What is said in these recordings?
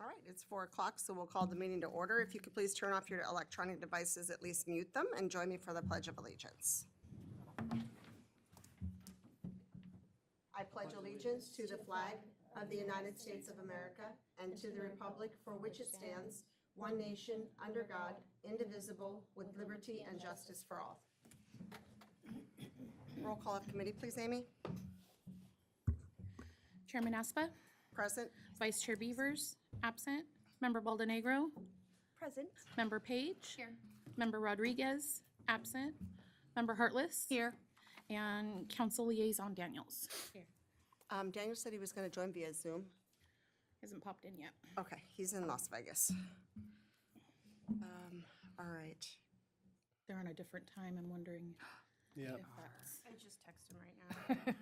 All right, it's 4 o'clock, so we'll call the meeting to order. If you could please turn off your electronic devices, at least mute them, and join me for the Pledge of Allegiance. I pledge allegiance to the flag of the United States of America and to the republic for which it stands, one nation, under God, indivisible, with liberty and justice for all. Roll call of committee, please, Amy. Chairman Aspa, Present. Vice Chair Beavers, absent. Member Baldenegro, Present. Member Page. Here. Member Rodriguez, absent. Member Hartless. Here. And Council Liaison Daniels. Here. Daniel said he was going to join via Zoom. Hasn't popped in yet. Okay, he's in Las Vegas. All right. They're on a different time and wondering Yeah. if that's. I just texted him right now.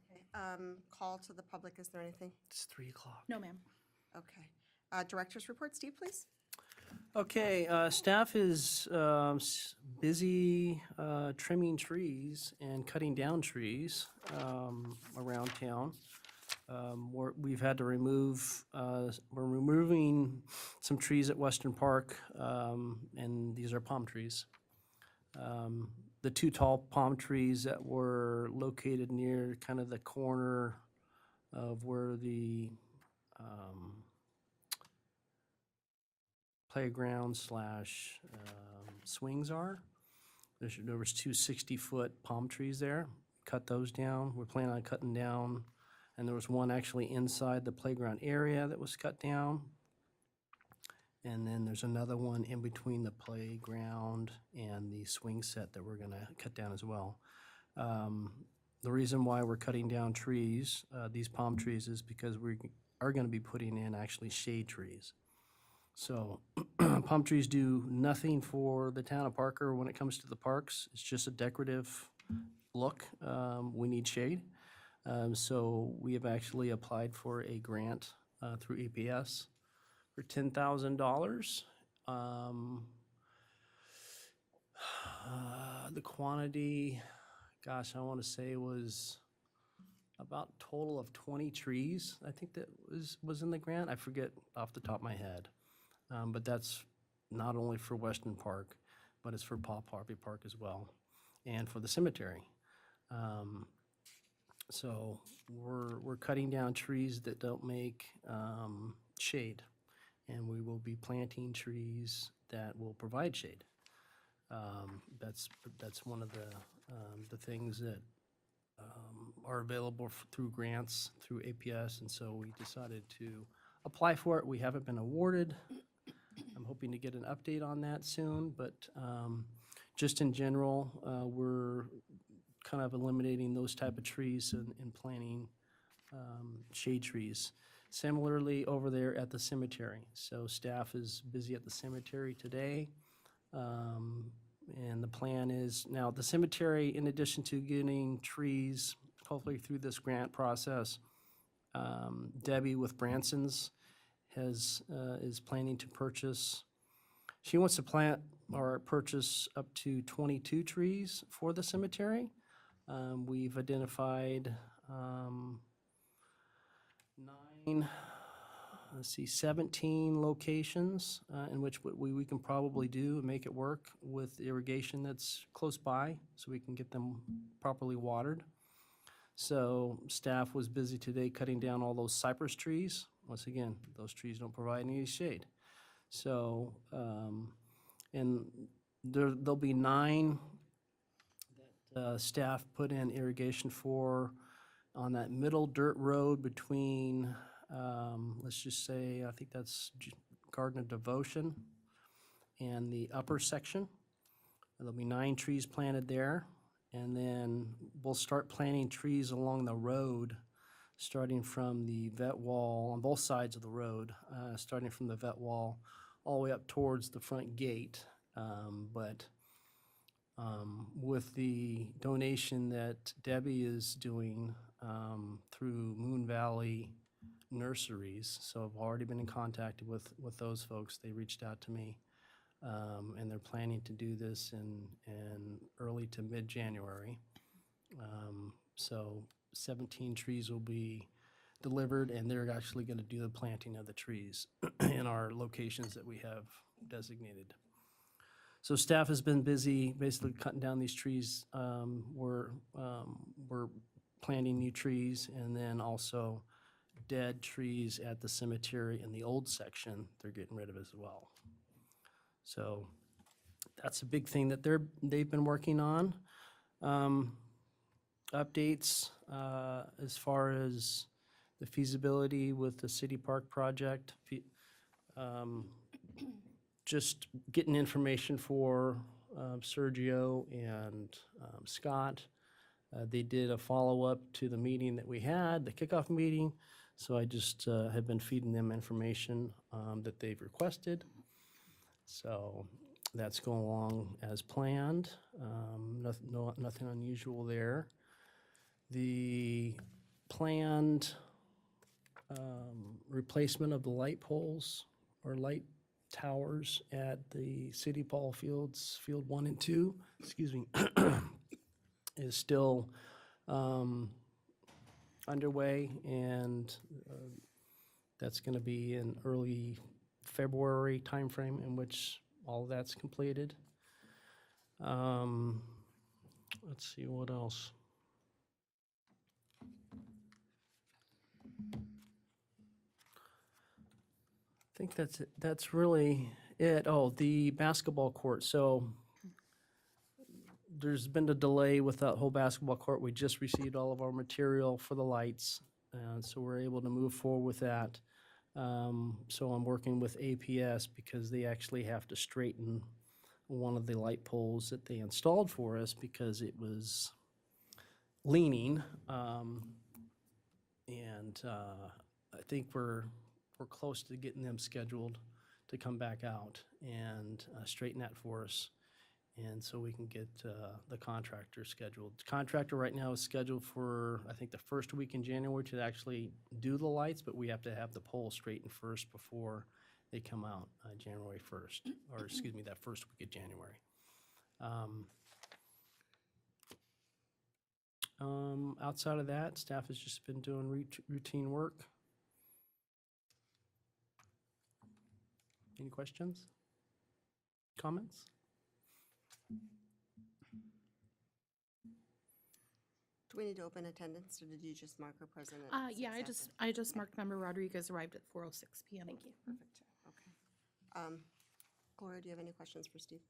Okay. Call to the public, is there anything? It's 3 o'clock. No, ma'am. Okay. Director's report, Steve, please. Okay, staff is busy trimming trees and cutting down trees around town. We've had to remove, we're removing some trees at Western Park, and these are palm trees. The 2 tall palm trees that were located near kind of the corner of where the playground slash swings are. There was 2 60-foot palm trees there. Cut those down. We're planning on cutting down, and there was one actually inside the playground area that was cut down. And then there's another one in between the playground and the swing set that we're gonna cut down as well. The reason why we're cutting down trees, these palm trees, is because we are gonna be putting in actually shade trees. So palm trees do nothing for the town of Parker when it comes to the parks. It's just a decorative look. We need shade. So we have actually applied for a grant through EPS for $10,000. The quantity, gosh, I want to say was about total of 20 trees. I think that was in the grant. I forget off the top of my head. But that's not only for Western Park, but it's for Paw Harvey Park as well, and for the cemetery. So we're cutting down trees that don't make shade, and we will be planting trees that will provide shade. That's one of the things that are available through grants through APS, and so we decided to apply for it. We haven't been awarded. I'm hoping to get an update on that soon, but just in general, we're kind of eliminating those type of trees and planting shade trees. Similarly, over there at the cemetery. So staff is busy at the cemetery today. And the plan is, now the cemetery, in addition to getting trees, hopefully through this grant process, Debbie with Branson's is planning to purchase, she wants to plant or purchase up to 22 trees for the cemetery. We've identified 17 locations in which we can probably do and make it work with irrigation that's close by, so we can get them properly watered. So staff was busy today cutting down all those cypress trees. Once again, those trees don't provide any shade. So, and there'll be 9 that staff put in irrigation for on that middle dirt road between, let's just say, I think that's Garden of Devotion and the upper section. There'll be 9 trees planted there. And then we'll start planting trees along the road, starting from the vet wall on both sides of the road, starting from the vet wall all the way up towards the front gate. But with the donation that Debbie is doing through Moon Valley Nurseries, so I've already been in contact with those folks. They reached out to me. And they're planning to do this in early to mid-January. So 17 trees will be delivered, and they're actually going to do the planting of the trees in our locations that we have designated. So staff has been busy basically cutting down these trees. We're planting new trees, and then also dead trees at the cemetery in the old section, they're getting rid of as well. So that's a big thing that they've been working on. Updates as far as the feasibility with the city park project. Just getting information for Sergio and Scott. They did a follow-up to the meeting that we had, the kickoff meeting. So I just have been feeding them information that they've requested. So that's going along as planned. Nothing unusual there. The planned replacement of the light poles or light towers at the city ball fields, field 1 and 2, excuse me, is still underway, and that's going to be in early February timeframe in which all of that's completed. Let's see what else. I think that's it. That's really it. Oh, the basketball court. So there's been a delay with that whole basketball court. We just received all of our material for the lights, so we're able to move forward with that. So I'm working with APS because they actually have to straighten one of the light poles that they installed for us because it was leaning. And I think we're close to getting them scheduled to come back out and straighten that for us. And so we can get the contractor scheduled. The contractor right now is scheduled for, I think, the first week in January to actually do the lights, but we have to have the pole straightened first before they come out January 1st, or excuse me, that first week of January. Outside of that, staff has just been doing routine work. Any questions? Comments? Do we need to open attendance, or did you just mark her present? at Yeah, 6:00? I just marked Member Rodriguez arrived at 4:06 PM. Thank you. Perfect. Okay. Gloria, do you have any questions for Steve?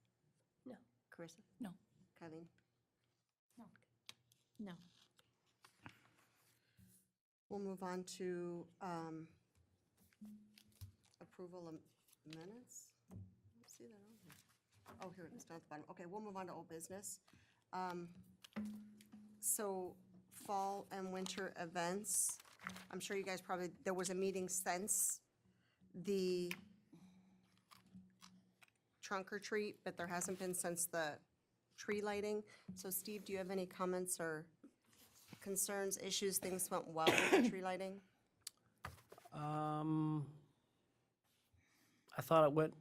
No. Carissa? No. Kylie? No. We'll move on to approval of minutes. I don't see that on here. Oh, here it is, down at the bottom. Okay, we'll move on to old business. So fall and winter events, I'm sure you guys probably, there was a meeting since the trunk or treat, but there hasn't been since the tree lighting. So Steve, do you have any comments or concerns, issues, things went well with the tree lighting? I thought it went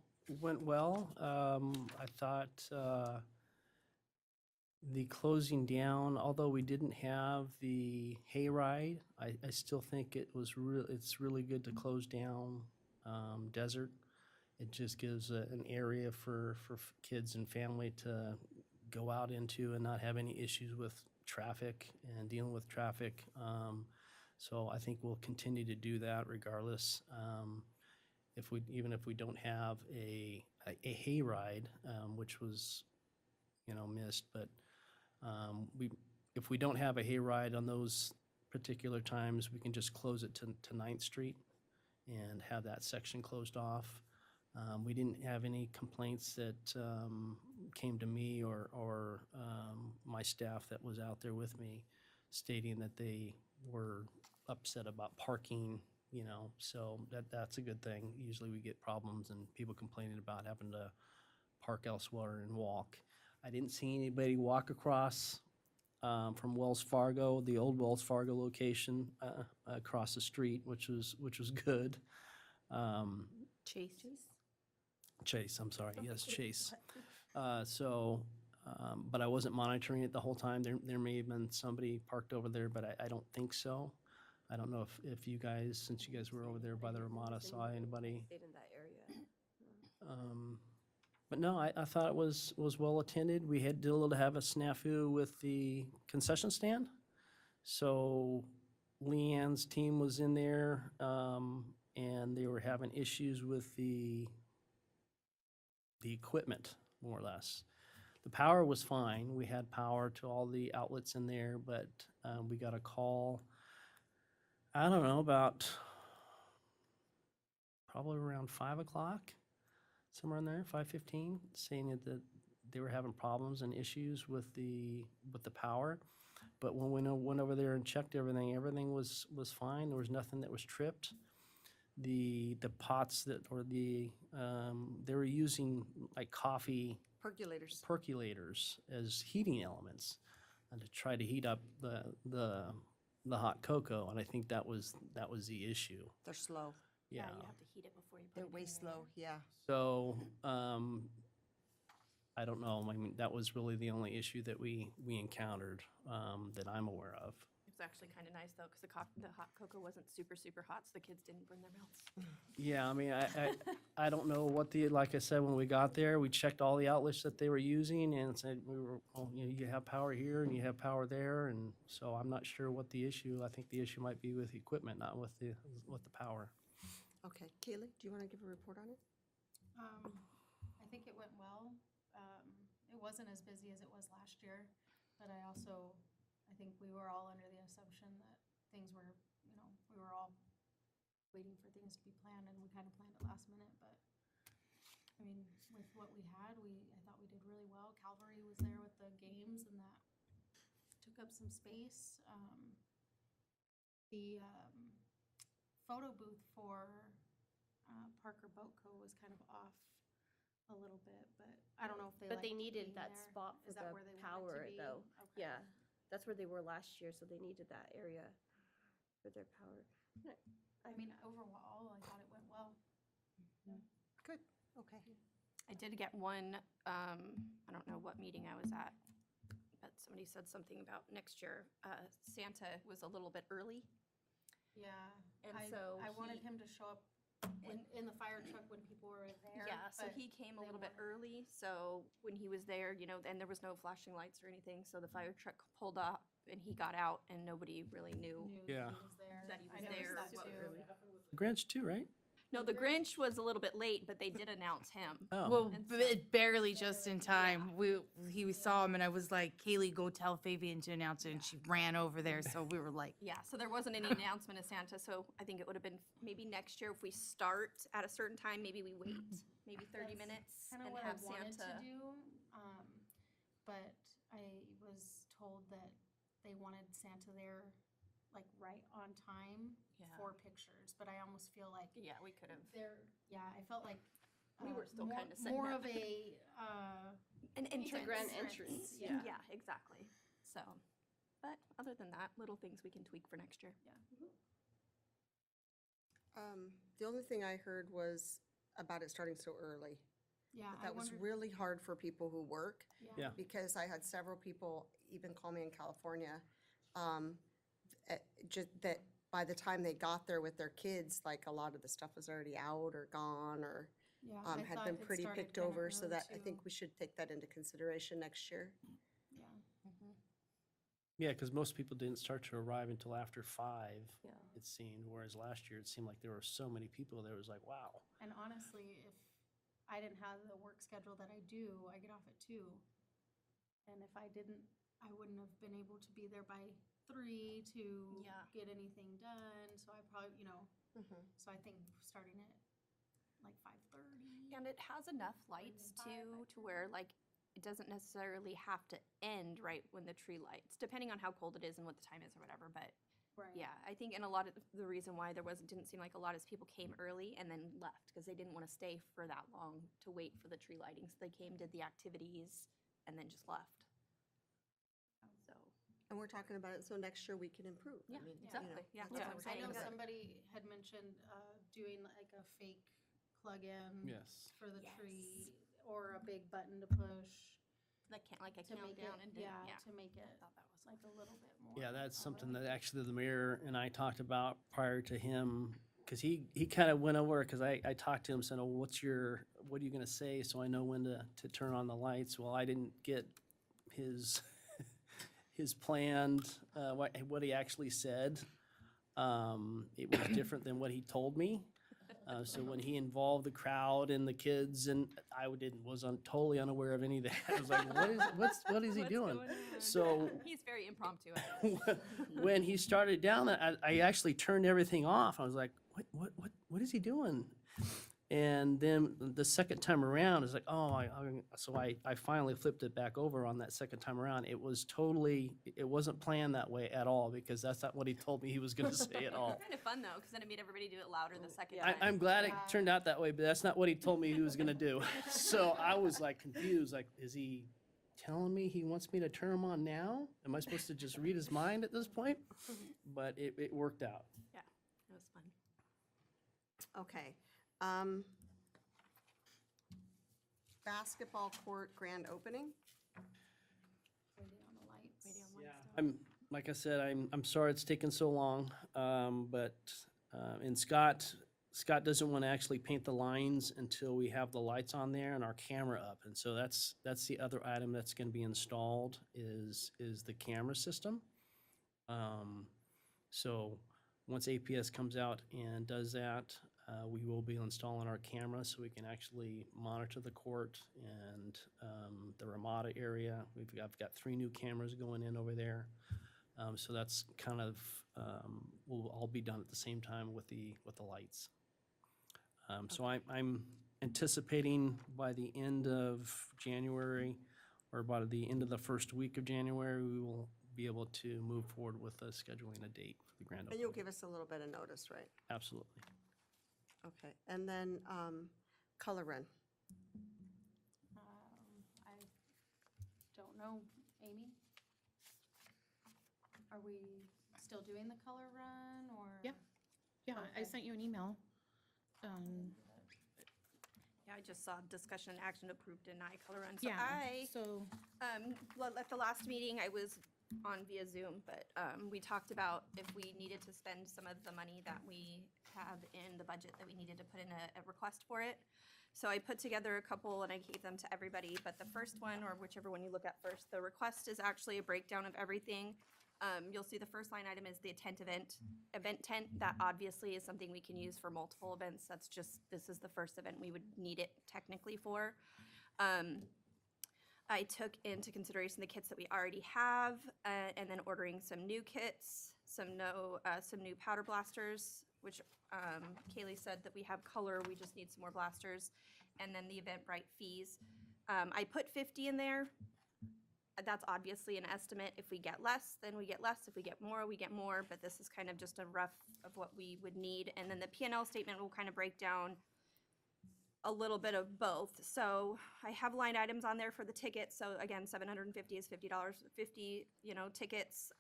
well. I thought the closing down, although we didn't have the hayride, I still think it's really good to close down Desert. It just gives an area for kids and family to go out into and not have any issues with traffic and dealing with traffic. So I think we'll continue to do that regardless. Even if we don't have a hayride, which was, missed, but if we don't have a hayride on those particular times, we can just close it to 9th Street and have that section closed off. We didn't have any complaints that came to me or my staff that was out there with me stating that they were upset about parking, so that's a good thing. Usually we get problems and people complaining about having to park elsewhere and walk. I didn't see anybody walk across from Wells Fargo, the old Wells Fargo location, across the street, which was good. Chase, I'm sorry. Yes, Chase. But I wasn't monitoring it the whole time. There may have been somebody parked over there, but I don't think so. I don't know if you guys, since you guys were over there by the Ramada, saw anybody. Stayed in that area. But no, I thought it was well attended. We had did a little have a snafu with the concession stand. So Leanne's team was in there, and they were having issues with the equipment, more or less. The power was fine. We had power to all the outlets in there, but we got a call, I don't know, about probably around 5 o'clock, somewhere in there, 5:15, saying that they were having problems and issues with the power. But when we went over there and checked everything, everything was fine. There was nothing that was tripped. The pots they were using like coffee percolators as heating elements and to try to heat up the hot cocoa, and I think that was the issue. They're slow. Yeah, you have to heat it before you put They're it way in slow, there. yeah. So, I don't know, I mean, that was really the only issue that we encountered, that I'm aware of. It was actually kind of nice though, because the hot cocoa wasn't super, super hot, so the kids didn't burn their mouths. Yeah, I mean, I don't know what like I said, when we got there, we checked all the outlets that they were using and said, you have power here and you have power there, and so I'm not sure what the issue, I think the issue might be with equipment, not with the power. Okay, Kaylee, do you want to give a report on it? I think it went well. It wasn't as busy as it was last year, but I think we were all under the assumption that things were, we were all waiting for things to be planned, and we kind of planned it last minute, but, I mean, with what we had, I thought we did really well. Calvary was there with the games, and that took up some space. The photo booth for Parker Boat Co. was kind of off a little bit, but I don't know if they But they liked needed being that there. spot for Is that the where they wanted power, to be? though. Okay. Yeah, that's where they were last year, so they needed that area for their power. I mean, overall, I thought it went well. Good, okay. I did get one, I don't know what meeting I was at, but somebody said something about next year, Santa was a little bit early. Yeah. And I- so I wanted he- him to show up in the fire truck when people were there. Yeah, so but he came a they little bit weren't. early, so when he was there, and there was no flashing lights or anything, so the fire truck pulled up and he got out and nobody really knew. Knew Yeah. he was there. That he was I noticed there, that what too. really- Grinch too, right? No, the Grinch was a little bit late, but they did announce him. Oh, Well, And barely just in time. He saw him, and I was like, "Kaylee, go tell Fabian to announce it," and she ran over there. So we were like, Yeah, so there wasn't any announcement of Santa, so I think it would have been maybe next year if we start at a certain time, maybe we wait maybe 30 That's minutes Kind and of what I have wanted Santa. to do, but I was told that they wanted Santa there, like, right on time Yeah. for pictures, but I almost feel like Yeah, we could have. I felt like We were still more- kinda setting more up. of a, An entrance. grand entrance, yeah. Yeah, exactly. So, but other than that, little things we can tweak for next year. The only thing I heard was about it starting so early. yeah, I That was wondered, really hard for people who work, Yeah. because I had several people even call me in California, just that by the time they got there with their kids, like, a lot of the stuff was already out or gone, or yeah, I had thought been it pretty started picked kinda over, so early that, I too. think we should take that into consideration next year. Yeah. Yeah, because most people didn't start to arrive until after 5, Yeah. it seemed, whereas last year it seemed like there were so many people, there was like, wow. And honestly, if I didn't have the work schedule that I do, I get off at 2. And if I didn't, I wouldn't have been able to be there by 3 to Yeah. get anything done. So I probably, so I think starting at like 5:30. And it has enough lights too, to where like, it doesn't necessarily have to end right when the tree lights, depending on how cold it is and what the time is or whatever, but Right. yeah, I think, and a lot of the reason why didn't seem like a lot is people came early and then left, because they didn't want to stay for that long to wait for the tree lighting, so they came, did the activities, and then just left. So, And we're talking about it, so next year we can improve. I yeah, mean, exactly, yeah, that's that's what what I'm we're saying. I know talking about. somebody had mentioned doing like a fake plug-in Yes. for the Yes. tree, or a big button to push. Like a to make it, countdown and did, yeah, yeah. to make it Thought that was like a little bit more. Yeah, that's something color. that actually the mayor and I talked about prior to him, because he kind of went over, because I talked to him, said, oh, what are you going to say so I know when to turn on the lights? Well, I didn't get his, his planned, what he actually said. It was different than what he told me. So when he involved the crowd and the kids, and I wasn't totally unaware of any of that. I was like, what is he What's doing? going on? So He's very impromptu. I guess. when he started down, I actually turned everything off. I was like, what is he doing? And then the second time around, it's like, oh, so I finally flipped it back over on that second time around. It wasn't planned that way at all, because that's not what he told me he was going to say at all. Kind of fun though, because then it made everybody do it louder the second Yeah. time. I'm glad it Yeah. turned out that way, but that's not what he told me he was going to do. So I was like confused, like, is he telling me he wants me to turn them on now? Am I supposed to just read his mind at this point? But it worked out. Yeah, it was fun. Okay. Basketball court grand opening. Waiting on the lights. Waiting on one stuff. Like I said, I'm sorry it's taken so long, and Scott doesn't want to actually paint the lines until we have the lights on there and our camera up, and so that's the other item that's going to be installed is the camera system. So once APS comes out and does that, we will be installing our camera so we can actually monitor the court and the Ramada area. I've got 3 new cameras going in over there. So that's kind of, will all be done at the same time with the lights. So I'm anticipating by the end of January, or by the end of the first week of January, we will be able to move forward with scheduling a date for the grand And you'll opening. give us a little bit of notice, right? Absolutely. Okay. And then color run. I don't know, Amy? Are we still doing the color run or? Yeah. Yeah, I Okay. sent you an email. Yeah, I just saw discussion and action approved deny color run. So Yeah, so, at the last meeting, I was on via Zoom, but we talked about if we needed to spend some of the money that we have in the budget, that we needed to put in a request for it. So I put together a couple and I gave them to everybody, but the first one, or whichever one you look at first, the request is actually a breakdown of everything. You'll see the first line item is the event tent. That obviously is something we can use for multiple events. That's just, this is the first event we would need it technically for. I took into consideration the kits that we already have, and then ordering some new kits, some new powder blasters, which Kaylee said that we have color, we just need some more blasters, and then the Eventbrite fees. I put 50 in there. That's obviously an estimate. If we get less, then we get less. If we get more, we get more, but this is kind of just a rough of what we would need. And then the P&L statement will kind of break down a little bit of both. So I have line items on there for the tickets. So again, $750 is $50, 50, tickets.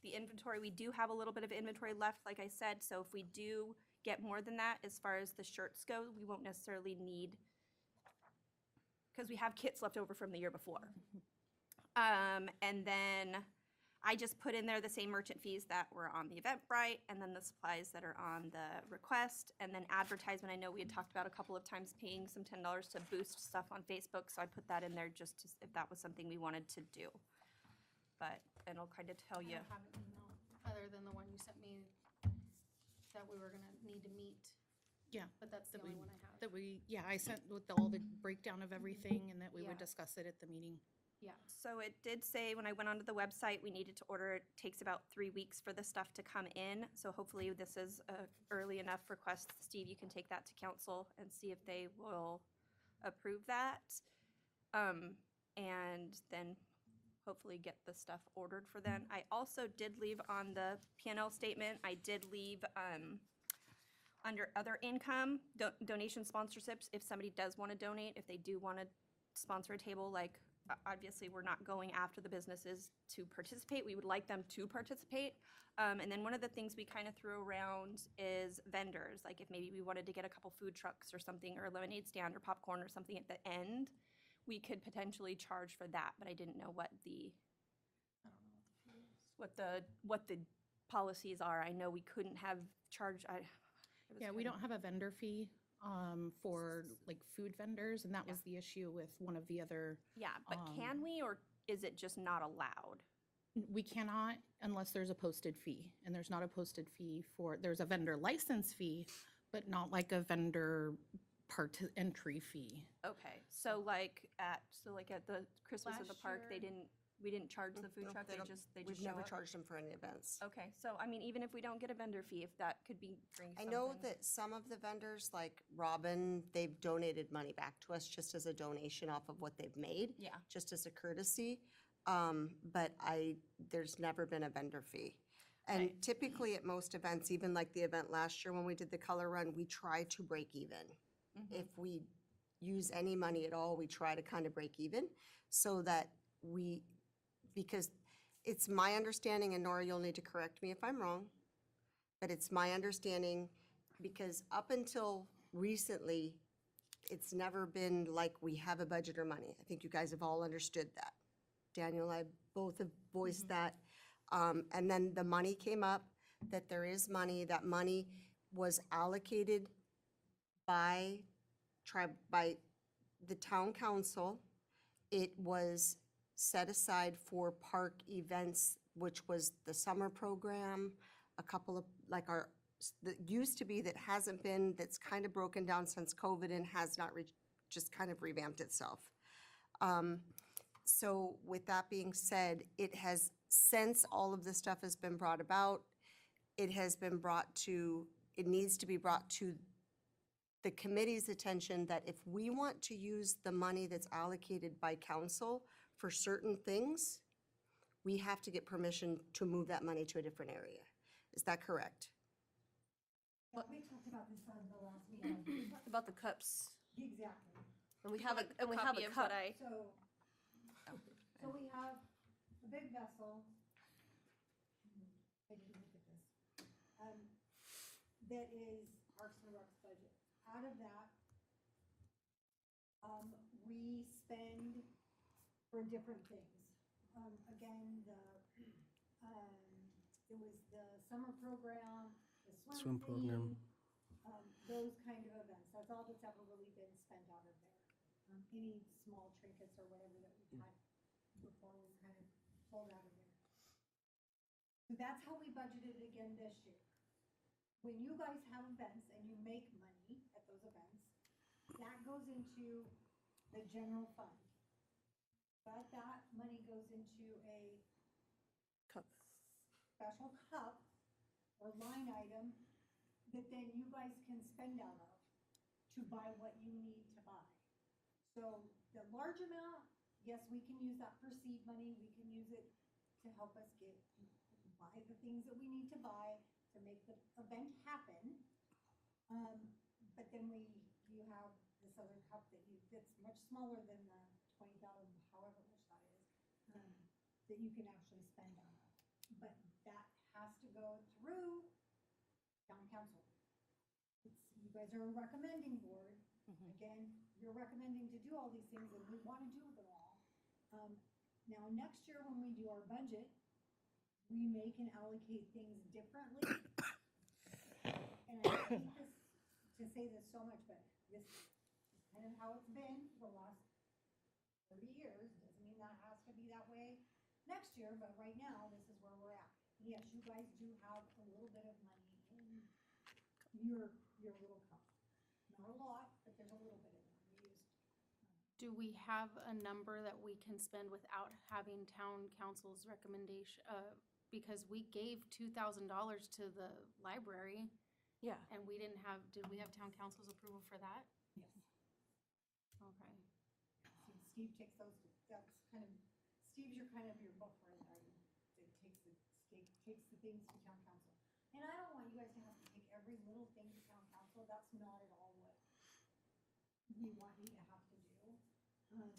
The inventory, we do have a little bit of inventory left, like I said. So if we do get more than that, as far as the shirts go, we won't necessarily need, because we have kits left over from the year before. And then I just put in there the same merchant fees that were on the Eventbrite, and then the supplies that are on the request, and then advertisement. I know we had talked about a couple of times paying some $10 to boost stuff on Facebook, so I put that in there just to, if that was something we wanted to do. But, and I'll kind of tell I you. don't have an email, other than the one you sent me that we were gonna need to meet, yeah. but that's the That only we- one I have. That I sent with all the breakdown of everything, and that we would Yeah. discuss it at the meeting. Yeah, So it did say when I went onto the website, we needed to order, it takes about 3 weeks for the stuff to come in. So hopefully this is a early enough request. Steve, you can take that to council and see if they will approve that. And then hopefully get the stuff ordered for then. I also did leave on the P&L statement, I did leave, under other income, donation sponsorships, if somebody does want to donate, if they do want to sponsor a table, like, obviously, we're not going after the businesses to participate. We would like them to participate. And then one of the things we kind of threw around is vendors. Like if maybe we wanted to get a couple food trucks or something, or a lemonade stand or popcorn or something at the end, we could potentially charge for that, but I didn't know what the, what the policies are. I know we couldn't have charged, it was Yeah, we kinda- don't have a vendor fee for like food vendors, and that was the issue with one of the other. Yeah, but can we, or is it just not allowed? We cannot unless there's a posted fee, and there's not a posted fee there's a vendor license fee, but not like a vendor entry fee. Okay, so like at the Christmas at the Last park, year- we didn't charge the food No, truck, they don't- just We've show never up? charged them for any events. Okay, so I mean, even if we don't get a vendor fee, if that could be bring I something. know that some of the vendors, like Robin, they've donated money back to us just as a donation off of what they've made. Yeah. Just as a courtesy. But there's never been a vendor fee. And Right. typically at most events, even like the event last year when we did the color run, we try to break even. If we use any money at all, we try to kind of break even so that because it's my understanding, and Nora, you'll need to correct me if I'm wrong, but it's my understanding, because up until recently, it's never been like we have a budget or money. I think you guys have all understood that. Daniel and I both have voiced that. And then the money came up, that there is money, that money was allocated by the town council. It was set aside for park events, which was the summer program, a couple of, like that used to be, that hasn't been, that's kind of broken down since COVID and has not just kind of revamped itself. So with that being said, it has, since all of this stuff has been brought about, it needs to be brought to the committee's attention that if we want to use the money that's allocated by council for certain things, we have to get permission to move that money to a different area. Is that correct? Yeah, we talked about this on the last meeting. About the cups. Exactly. And we Have a copy of what I, So we have a big vessel. I didn't look at this. That is Parks and Rec's budget. Out of that, we spend for different things. Again, it was the summer program, the swim Swim program. thing, those kind of events. That's all that's ever really been spent out of there. Any small trinkets or whatever that we've had before was kind of pulled out of there. So that's how we budgeted it again this year. When you guys have events and you make money at those events, that goes into the general fund. But that money goes into a Cup. special cup or line item that then you guys can spend out of to buy what you need to buy. So the large amount, yes, we can use that for seed money, we can use it to help us buy the things that we need to buy to make the event happen. But then you have this other cup that's much smaller than the 20,000, however much that is, that you can actually spend on it. But that has to go through town council. You guys are a recommending board. Again, you're recommending to do all these things and we want to do them all. Now, next year when we do our budget, we may can allocate things differently. And I hate to say this so much, but this is kind of how it's been for the last 30 years. Doesn't mean that has to be that way next year, but right now, this is where we're at. Yes, you guys do have a little bit of money in your little cup. Not a lot, but there's a little bit in there. We used, Do we have a number that we can spend without having town council's recommendation? Because we gave $2,000 to the library yeah. and did we have town council's approval for that? yes. Okay. See, Steve takes those, that's kind of, Steve's your book right there. It takes the things to town council. And I don't want you guys to have to take every little thing to town council. That's not at all what we want you to have to do. It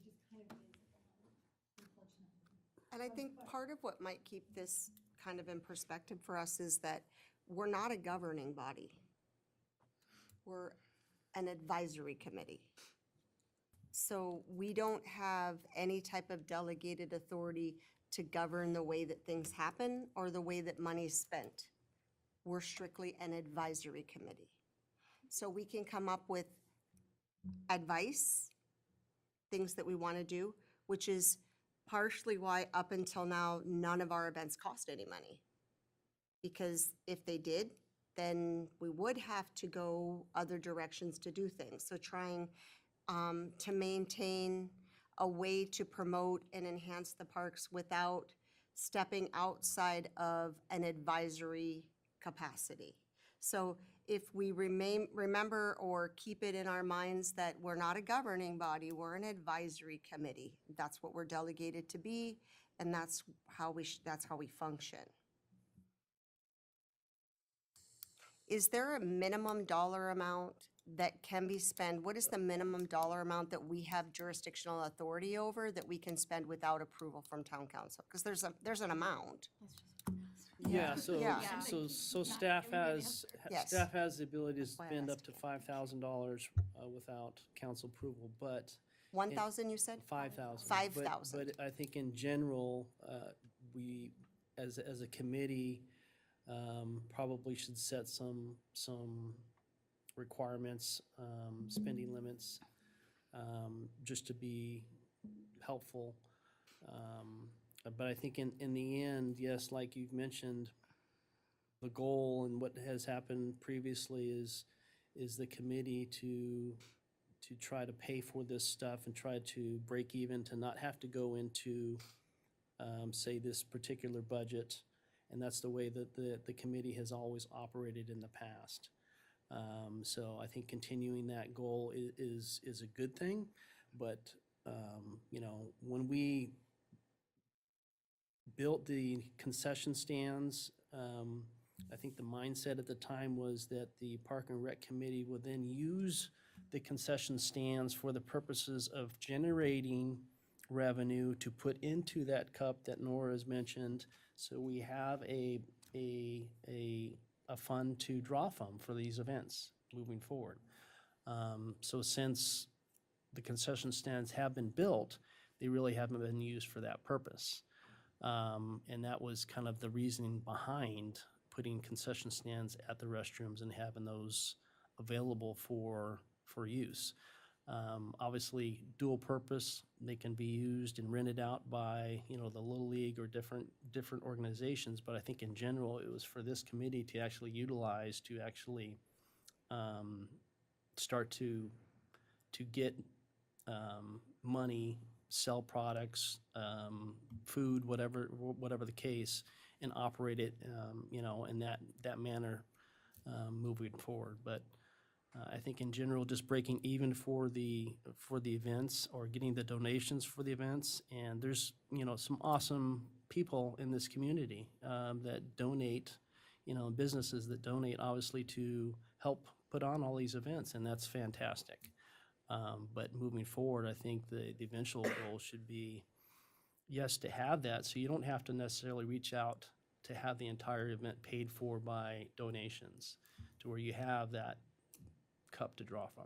just kind of is at the moment, unfortunately. And I think part of what might keep this kind of in perspective for us is that we're not a governing body. We're an advisory committee. So we don't have any type of delegated authority to govern the way that things happen or the way that money's spent. We're strictly an advisory committee. So we can come up with advice, things that we want to do, which is partially why up until now, none of our events cost any money. Because if they did, then we would have to go other directions to do things. So trying to maintain a way to promote and enhance the parks without stepping outside of an advisory capacity. So if we remember or keep it in our minds that we're not a governing body, we're an advisory committee. That's what we're delegated to be, and that's how we function. Is there a minimum dollar amount that can be spent? What is the minimum dollar amount that we have jurisdictional authority over that we can spend without approval from town council? Because there's an amount. Yeah, Yeah. so staff has, Yes. staff has the ability to why I'm spend up to asking. $5,000 without council approval, but 1,000, you said? 5,000. 5,000. But I think in general, we, as a committee, probably should set some requirements, spending limits, just to be helpful. But I think in the end, yes, like you've mentioned, the goal and what has happened previously is the committee to try to pay for this stuff and try to break even, to not have to go into, say, this particular budget. And that's the way that the committee has always operated in the past. So I think continuing that goal is a good thing. But, you know, when we built the concession stands, I think the mindset at the time was that the Park and Rec Committee would then use the concession stands for the purposes of generating revenue to put into that cup that Nora has mentioned. So we have a fund to draw from for these events moving forward. So since the concession stands have been built, they really haven't been used for that purpose. And that was kind of the reasoning behind putting concession stands at the restrooms and having those available for use. Obviously, dual purpose, they can be used and rented out by, you know, the Little League or different organizations, but I think in general, it was for this committee to actually utilize to actually start to get money, sell products, food, whatever the case, and operate it, you know, in that manner moving forward. But I think in general, just breaking even for the events or getting the donations for the events. And there's, you know, some awesome people in this community that donate, you know, businesses that donate obviously to help put on all these events, and that's fantastic. But moving forward, I think the eventual goal should be, yes, to have that, so you don't have to necessarily reach out to have the entire event paid for by donations, to where you have that cup to draw from.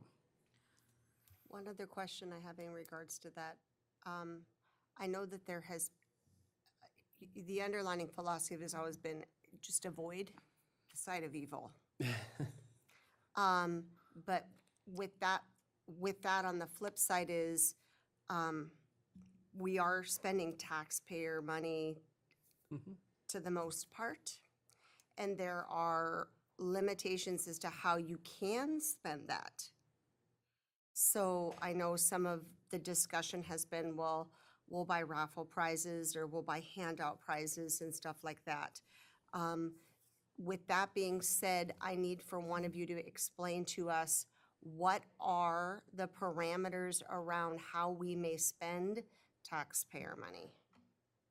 One other question I have in regards to that. I know that there has, the underlying philosophy has always been just avoid the sight of evil. But with that on the flip side is, we are spending taxpayer money to the most part, and there are limitations as to how you can spend that. So I know some of the discussion has been, well, we'll buy raffle prizes or we'll buy handout prizes and stuff like that. With that being said, I need for one of you to explain to us what are the parameters around how we may spend taxpayer money?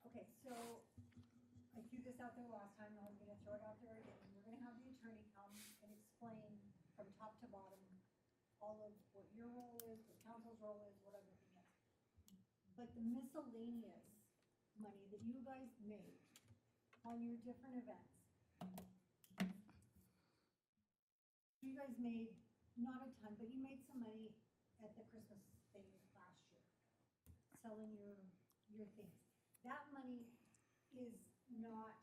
Okay, so I threw this out there last time, and I'm gonna throw it out there again. We're gonna have the attorney come and explain from top to bottom all of what your role is, what council's role is, what everything is. But the miscellaneous money that you guys made on your different events, you guys made not a ton, but you made some money at the Christmas thing last selling your things. That money is not,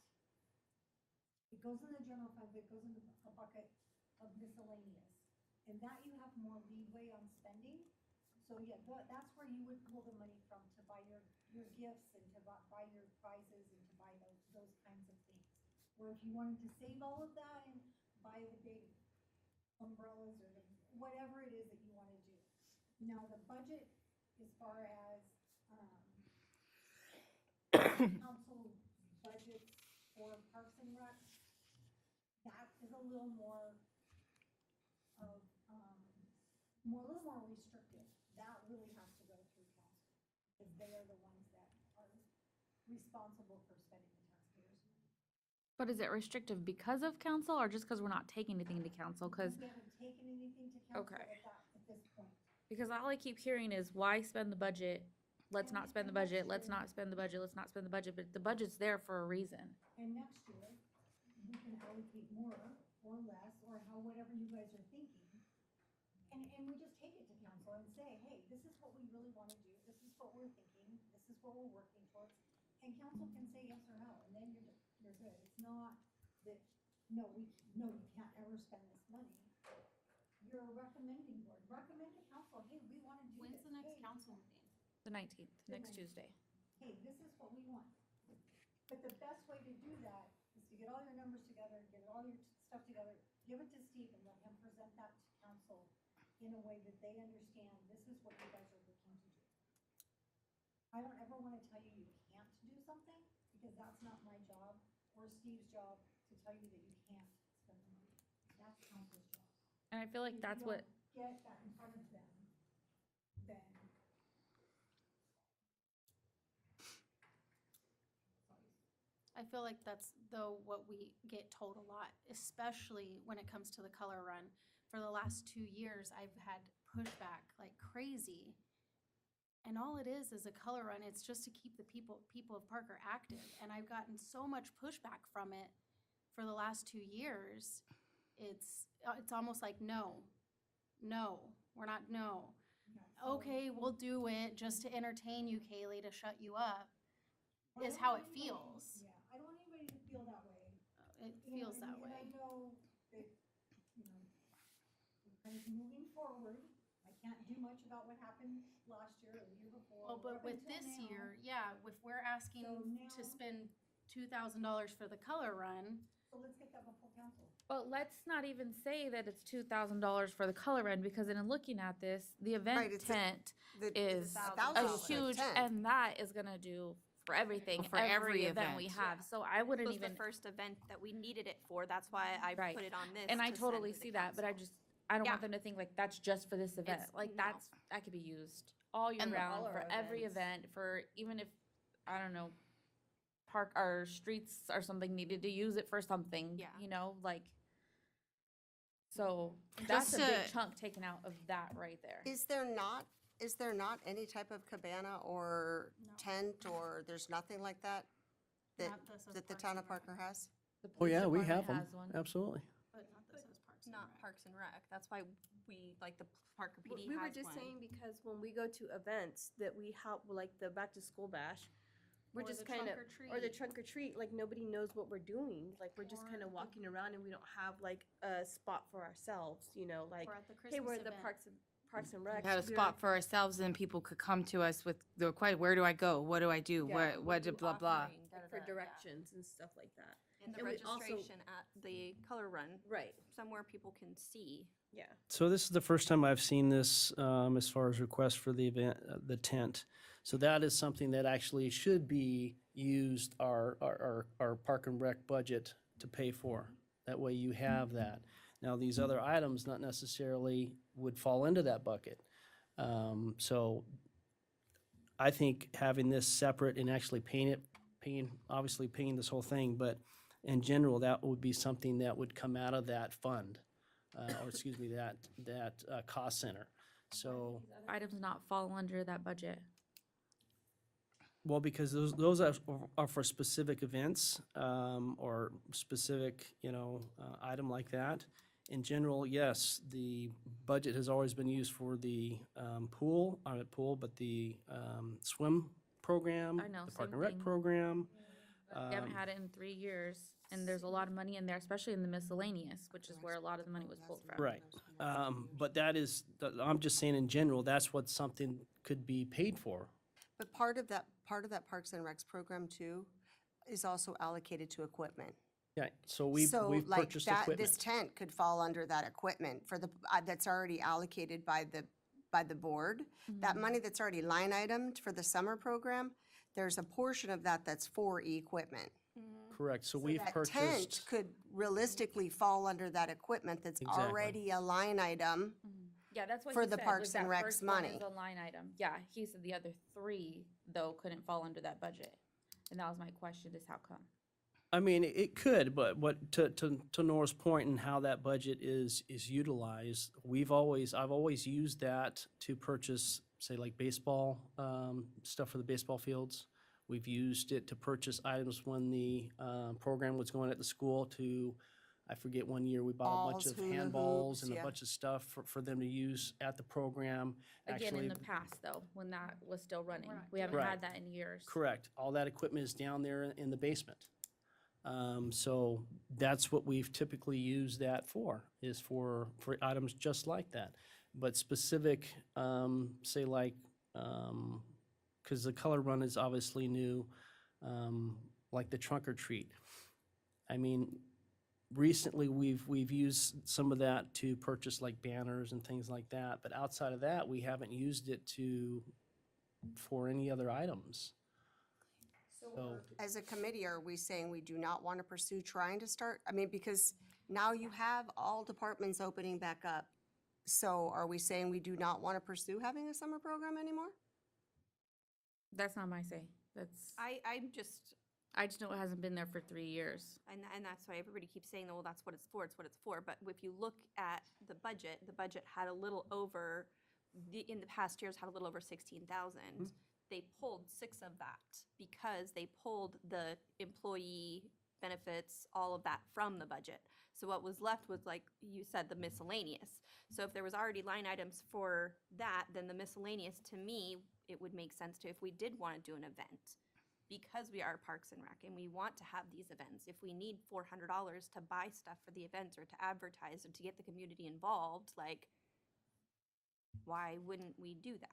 it goes in the general fund, but it goes in a bucket of miscellaneous. And that you have more leeway on spending. So yeah, that's where you would pull the money from to buy your gifts and to buy your prizes and to buy those kinds of things. Or if you wanted to save all of that and buy the big umbrellas or whatever it is that you want to do. Now, the budget, as far as, council budgets for Parks and Rec, that is a little more of, a little more restricted. That really has to go through council, because they are the ones that are responsible for spending the taxpayers' money. But is it restrictive because of council or just because we're not taking anything to council? Because, We haven't taken anything to council Okay. at this point. because all I keep hearing is why spend the budget? Let's not spend the budget, let's not spend the budget, let's not spend the budget, but the budget's there for a reason. And next year, we can allocate more or less, or whatever you guys are thinking. And we just take it to council and say, hey, this is what we really want to do, this is what we're thinking, this is what we're working towards. And council can say yes or no, and then you're good. It's not that, no, you can't ever spend this money. You're a recommending board. Recommend to council, hey, we want to do this. When's the next Hey, council meeting? The 19th, next 19th. Tuesday. hey, this is what we want. But the best way to do that is to get all your numbers together, get all your stuff together, give it to Steve and let him present that to council in a way that they understand this is what you guys are looking to do. I don't ever want to tell you you can't do something, because that's not my job or Steve's job to tell you that you can't spend the money. That's council's job. And I feel like If that's you what, don't get that in front of them, then. I feel like that's though what we get told a lot, especially when it comes to the color run. For the last 2 years, I've had pushback like crazy. And all it is a color run. It's just to keep the people of Parker active. And I've gotten so much pushback from it for the last 2 years. It's almost like, no, we're not, no. Okay, we'll do it just to entertain you, Kaylee, to shut you up, I is don't how want it anybody- feels. Yeah, I don't want anybody to feel that way. It You know, feels that and way. I know that, we're kind of moving forward. I can't do much about what happened last year or the year before. Well, or but up with until this now. year, yeah, if we're asking So to now- spend $2,000 for the color run, So let's get that before council. but let's not even say that it's $2,000 for the color run, because in looking at this, the Right, event it's tent is a $1,000 huge, tent. and that is gonna do for everything, For every every event we event. have. So I wouldn't This was even, the first event that we needed it for, that's why I Right. put it on this. and I to send totally to the see that, but I council. just, I don't Yeah. want them to think like that's just for this event. It's- Like no. that could be used all year And the- round all for our every events. event, for even if, I don't know, park, our streets or something needed to use it for something, Yeah. you know, like. So that's a Just big to- chunk taken out of that right there. Is there not any type of cabana or No. tent, or there's nothing like that? That, not this as that the Parks town and of Rec, Parker has? The Oh, police yeah, we department have them, has one. absolutely. but not this as Parks and Not Rec. Parks and Rec, that's why we, like, the Parker PD has We one. were just saying because when we go to events that we help, like the back to school bash, we're Or just the kind of, trunk or the treat. trunk or treat, like nobody knows what we're doing. Like we're just Or kind of the- walking around and we don't have like a spot for ourselves, you know, like, Or at the hey, Christmas we're at the event. Parks and Rec. We had a we're- spot for ourselves and people could come to us with the question, where do I go? What do I do? Yeah, What do did blah, blah. offering, like, da, for da, da, yeah. directions and stuff like that. And the And we also- registration at the color run, Right, somewhere people can see. yeah. So this is the first time I've seen this as far as requests for the event, the tent. So that is something that actually should be used, our Park and Rec budget to pay for. That way you have that. Now, these other items not necessarily would fall into that bucket. So I think having this separate and actually obviously paying this whole thing, but in general, that would be something that would come out of that fund, or excuse me, that cost center. So, Items not fall under that budget. well, because those are for specific events, or specific, item like that. In general, yes, the budget has always been used for the pool, not pool, but the swim program. I know, The Park same and Rec thing. program. We haven't had it in 3 years, and there's a lot of money in there, especially in the miscellaneous, which is where a lot of the money was pulled from. Right. But that is, I'm just saying in general, that's what something could be paid for. But part of that Parks and Recs program too is also allocated to equipment. Yeah, so we've like purchased that, equipment. this tent could fall under that equipment for the, that's already allocated by the board. That money that's already line itemed for the summer program, there's a portion of that that's for equipment. Correct, so we've That purchased. tent could realistically fall under that equipment that's Exactly. already a line item. Yeah, that's what For he the said, Parks was and that Recs first one money. is a line item. Yeah, he said the other 3, though, couldn't fall under that budget. And that was my question, is how come? I mean, it could, but to Nora's point and how that budget is utilized, I've always used that to purchase, say, like baseball, stuff for the baseball fields. We've used it to purchase items when the program was going at the school to, I forget, one year we bought a bunch Balls, of hula handballs hoops, and a yeah. bunch of stuff for them to use at the program. Again, Actually, in the past, though, when that was still running. Right. We haven't Right. had that in years. Correct. All that equipment is down there in the basement. So that's what we've typically used that for, is for items just like that. But specific, say like, because the color run is obviously new, like the trunk or treat. I mean, recently we've used some of that to purchase like banners and things like that. But outside of that, we haven't used it for any other items. So, As a committee, are we saying we do not want to pursue trying to start? I mean, because now you have all departments opening back up. So are we saying we do not want to pursue having a summer program anymore? That's not my say. That's, I'm just, I just know it hasn't been there for 3 years. and that's why everybody keeps saying, well, that's what it's for, it's what it's for. But if you look at the budget had a little over, in the past years, had a little over 16,000. They pulled 6 of that because they pulled the employee benefits, all of that from the budget. So what was left was, like you said, the miscellaneous. So if there was already line items for that, then the miscellaneous, to me, it would make sense to, if we did want to do an event, because we are Parks and Rec and we want to have these events, if we need $400 to buy stuff for the events or to advertise or to get the community involved, like, why wouldn't we do that?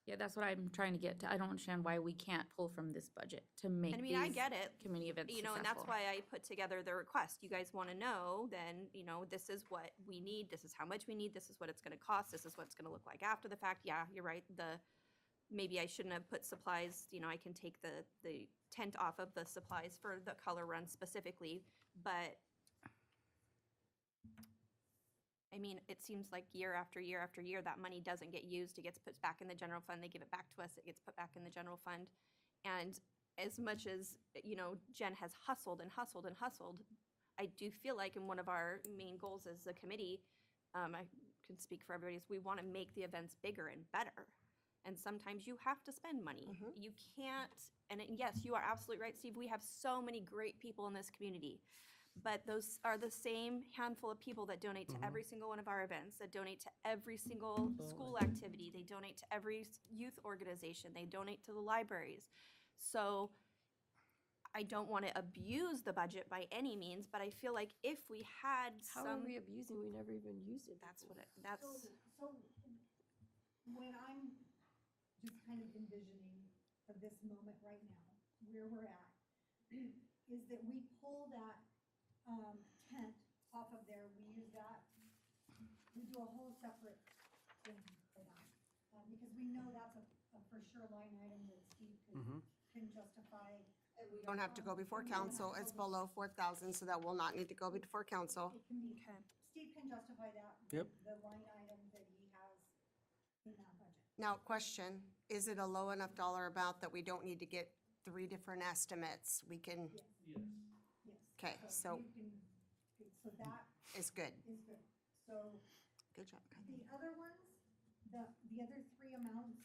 Yeah, that's what I'm trying to get to. I don't understand why we can't pull from this budget to make I mean, I these get it. community events You know, and that's successful. why I put together the request. You guys want to know, then, you know, this is what we need, this is how much we need, this is what it's gonna cost, this is what it's gonna look like after the fact. Yeah, you're right, maybe I shouldn't have put supplies, you know, I can take the tent off of the supplies for the color run specifically, but I mean, it seems like year after year after year, that money doesn't get used, it gets put back in the general fund, they give it back to us, it gets put back in the general fund. And as much as, you know, Jen has hustled and hustled and hustled, I do feel like in one of our main goals as a committee, I can speak for everybody, is we want to make the events bigger and better. And sometimes you have to spend money. You can't, and yes, you are absolutely right, Steve, we have so many great people in this community. But those are the same handful of people that donate to every single one of our events, that donate to every single school activity, they donate to every youth organization, they donate to the libraries. So I don't want to abuse the budget by any means, but I feel like if we had How some. are we abusing? We never even used it. That's what that's. So when I'm just kind of envisioning of this moment right now, where we're at, is that we pull that tent off of there, we use that, we do a whole separate thing for that. Because we know that's a for sure line item that Steve can justify. And we don't have to go before council, it's below 4,000, so that will not need to go before council. It can be, Steve can justify that. Yep. The line item that he has in that budget. Now, question, is it a low enough dollar amount that we don't need to get 3 different estimates? We can, Yes. okay, so So that it's good. is good. So Good job. the other ones, the other 3 amounts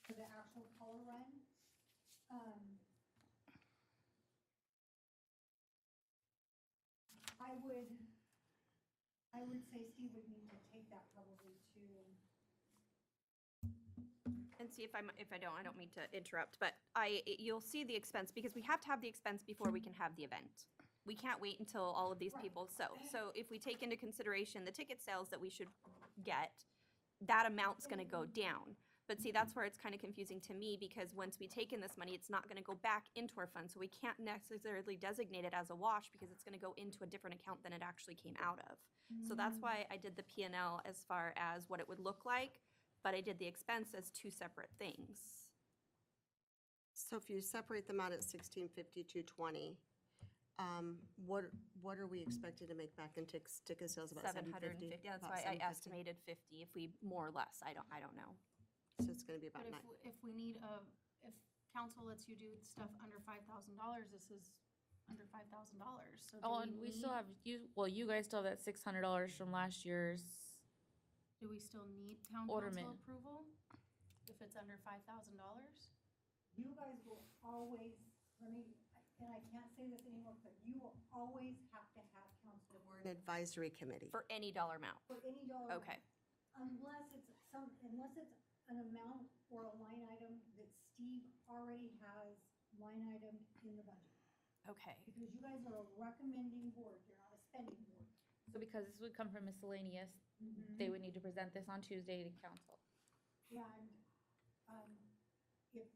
for the actual color run, I I would say Steve would need to take that probably to, And see if I don't mean to interrupt, but you'll see the expense, because we have to have the expense before we can have the event. We can't wait until all of these people, so if we take into consideration the ticket sales that we should get, that amount's gonna go down. But see, that's where it's kind of confusing to me, because once we take in this money, it's not gonna go back into our fund, so we can't necessarily designate it as a wash, because it's gonna go into a different account than it actually came out of. So that's why I did the P and L as far as what it would look like, but I did the expense as two separate things. So if you separate them out at 1650, 220, what are we expected to make back in ticket sales, about 750? 750, that's About why I 750? estimated 50, if we, more or less, I don't know. So it's gonna be about But nine. if we need if council lets you do stuff under $5,000, this is under $5,000, so Oh, and we still have, you guys still have that $600 from last year's. do we still need town Orderment. council approval? If it's under $5,000? you guys will always, let me, and I can't say this anymore, but you will always have to have council We're an advisory committee. For any dollar amount, for any dollar. okay. Unless it's an amount or a line item that Steve already has line item in the budget. Okay, Because you guys are a recommending board, you're not a spending board. So because this would come from miscellaneous, they would need to present this on Tuesday to council. And, if,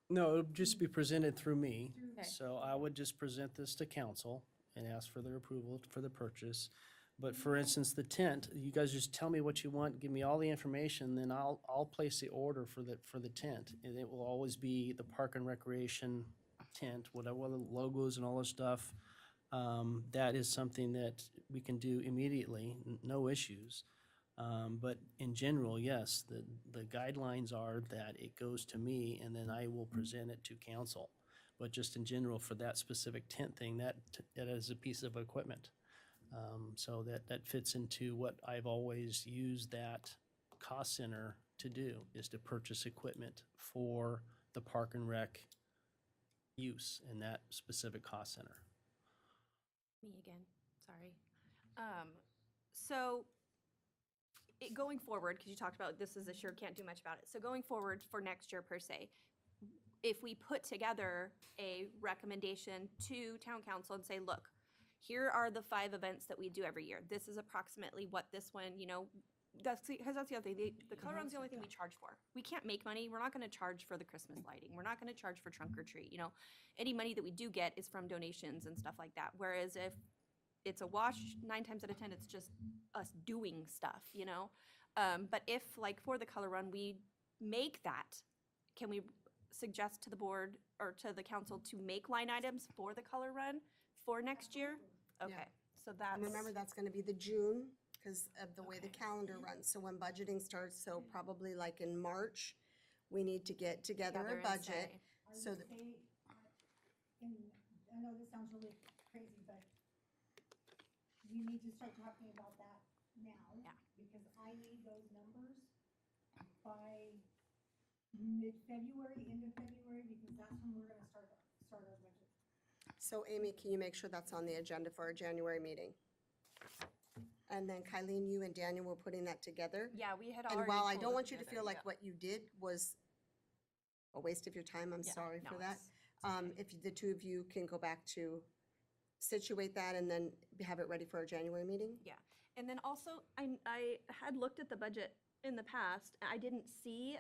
No, it'll just be presented through me. Okay. So I would just present this to council and ask for their approval for the purchase. But for instance, the tent, you guys just tell me what you want, give me all the information, then I'll place the order for the tent. And it will always be the Park and Recreation tent, whatever the logos and all this stuff. That is something that we can do immediately, no issues. But in general, yes, the guidelines are that it goes to me and then I will present it to council. But just in general, for that specific tent thing, that is a piece of equipment. So that fits into what I've always used that cost center to do, is to purchase equipment for the Park and Rec use in that specific cost center. me again, sorry. So, going forward, because you talked about this is a sure can't do much about it. So going forward for next year per se, if we put together a recommendation to town council and say, look, here are the 5 events that we do every year. This is approximately what this one, because that's the other thing. The color run's the only thing we charge for. We can't make money. We're not going to charge for the Christmas lighting. We're not going to charge for trunk or treat. Any money that we do get is from donations and stuff like that. Whereas if it's a wash, 9 times out of 10, it's just us doing stuff, But if, like, for the color run, we make that, can we suggest to the board or to the council to make line items for the color run for next year? Okay, so that's. And remember, that's gonna be the June, because of the way the calendar runs. So when budgeting starts, so probably like in March, we need to get together a and budget. say- I So would that- say, and I know this sounds really crazy, but you need to start talking about that now. Yeah. Because I need those numbers by mid-February, end of February, because that's when we're gonna start our budget. So Amy, can you make sure that's on the agenda for our January meeting? And then Kylene, you and Daniel were putting that together. Yeah, we had already. And while I pulled don't it want you to together, feel like yeah. what you did was a waste of your time, I'm Yeah, sorry no, for that. it's- If the two of you can go back to situate that and then have it ready for our January meeting? Yeah, and then also, I had looked at the budget in the past, and I didn't see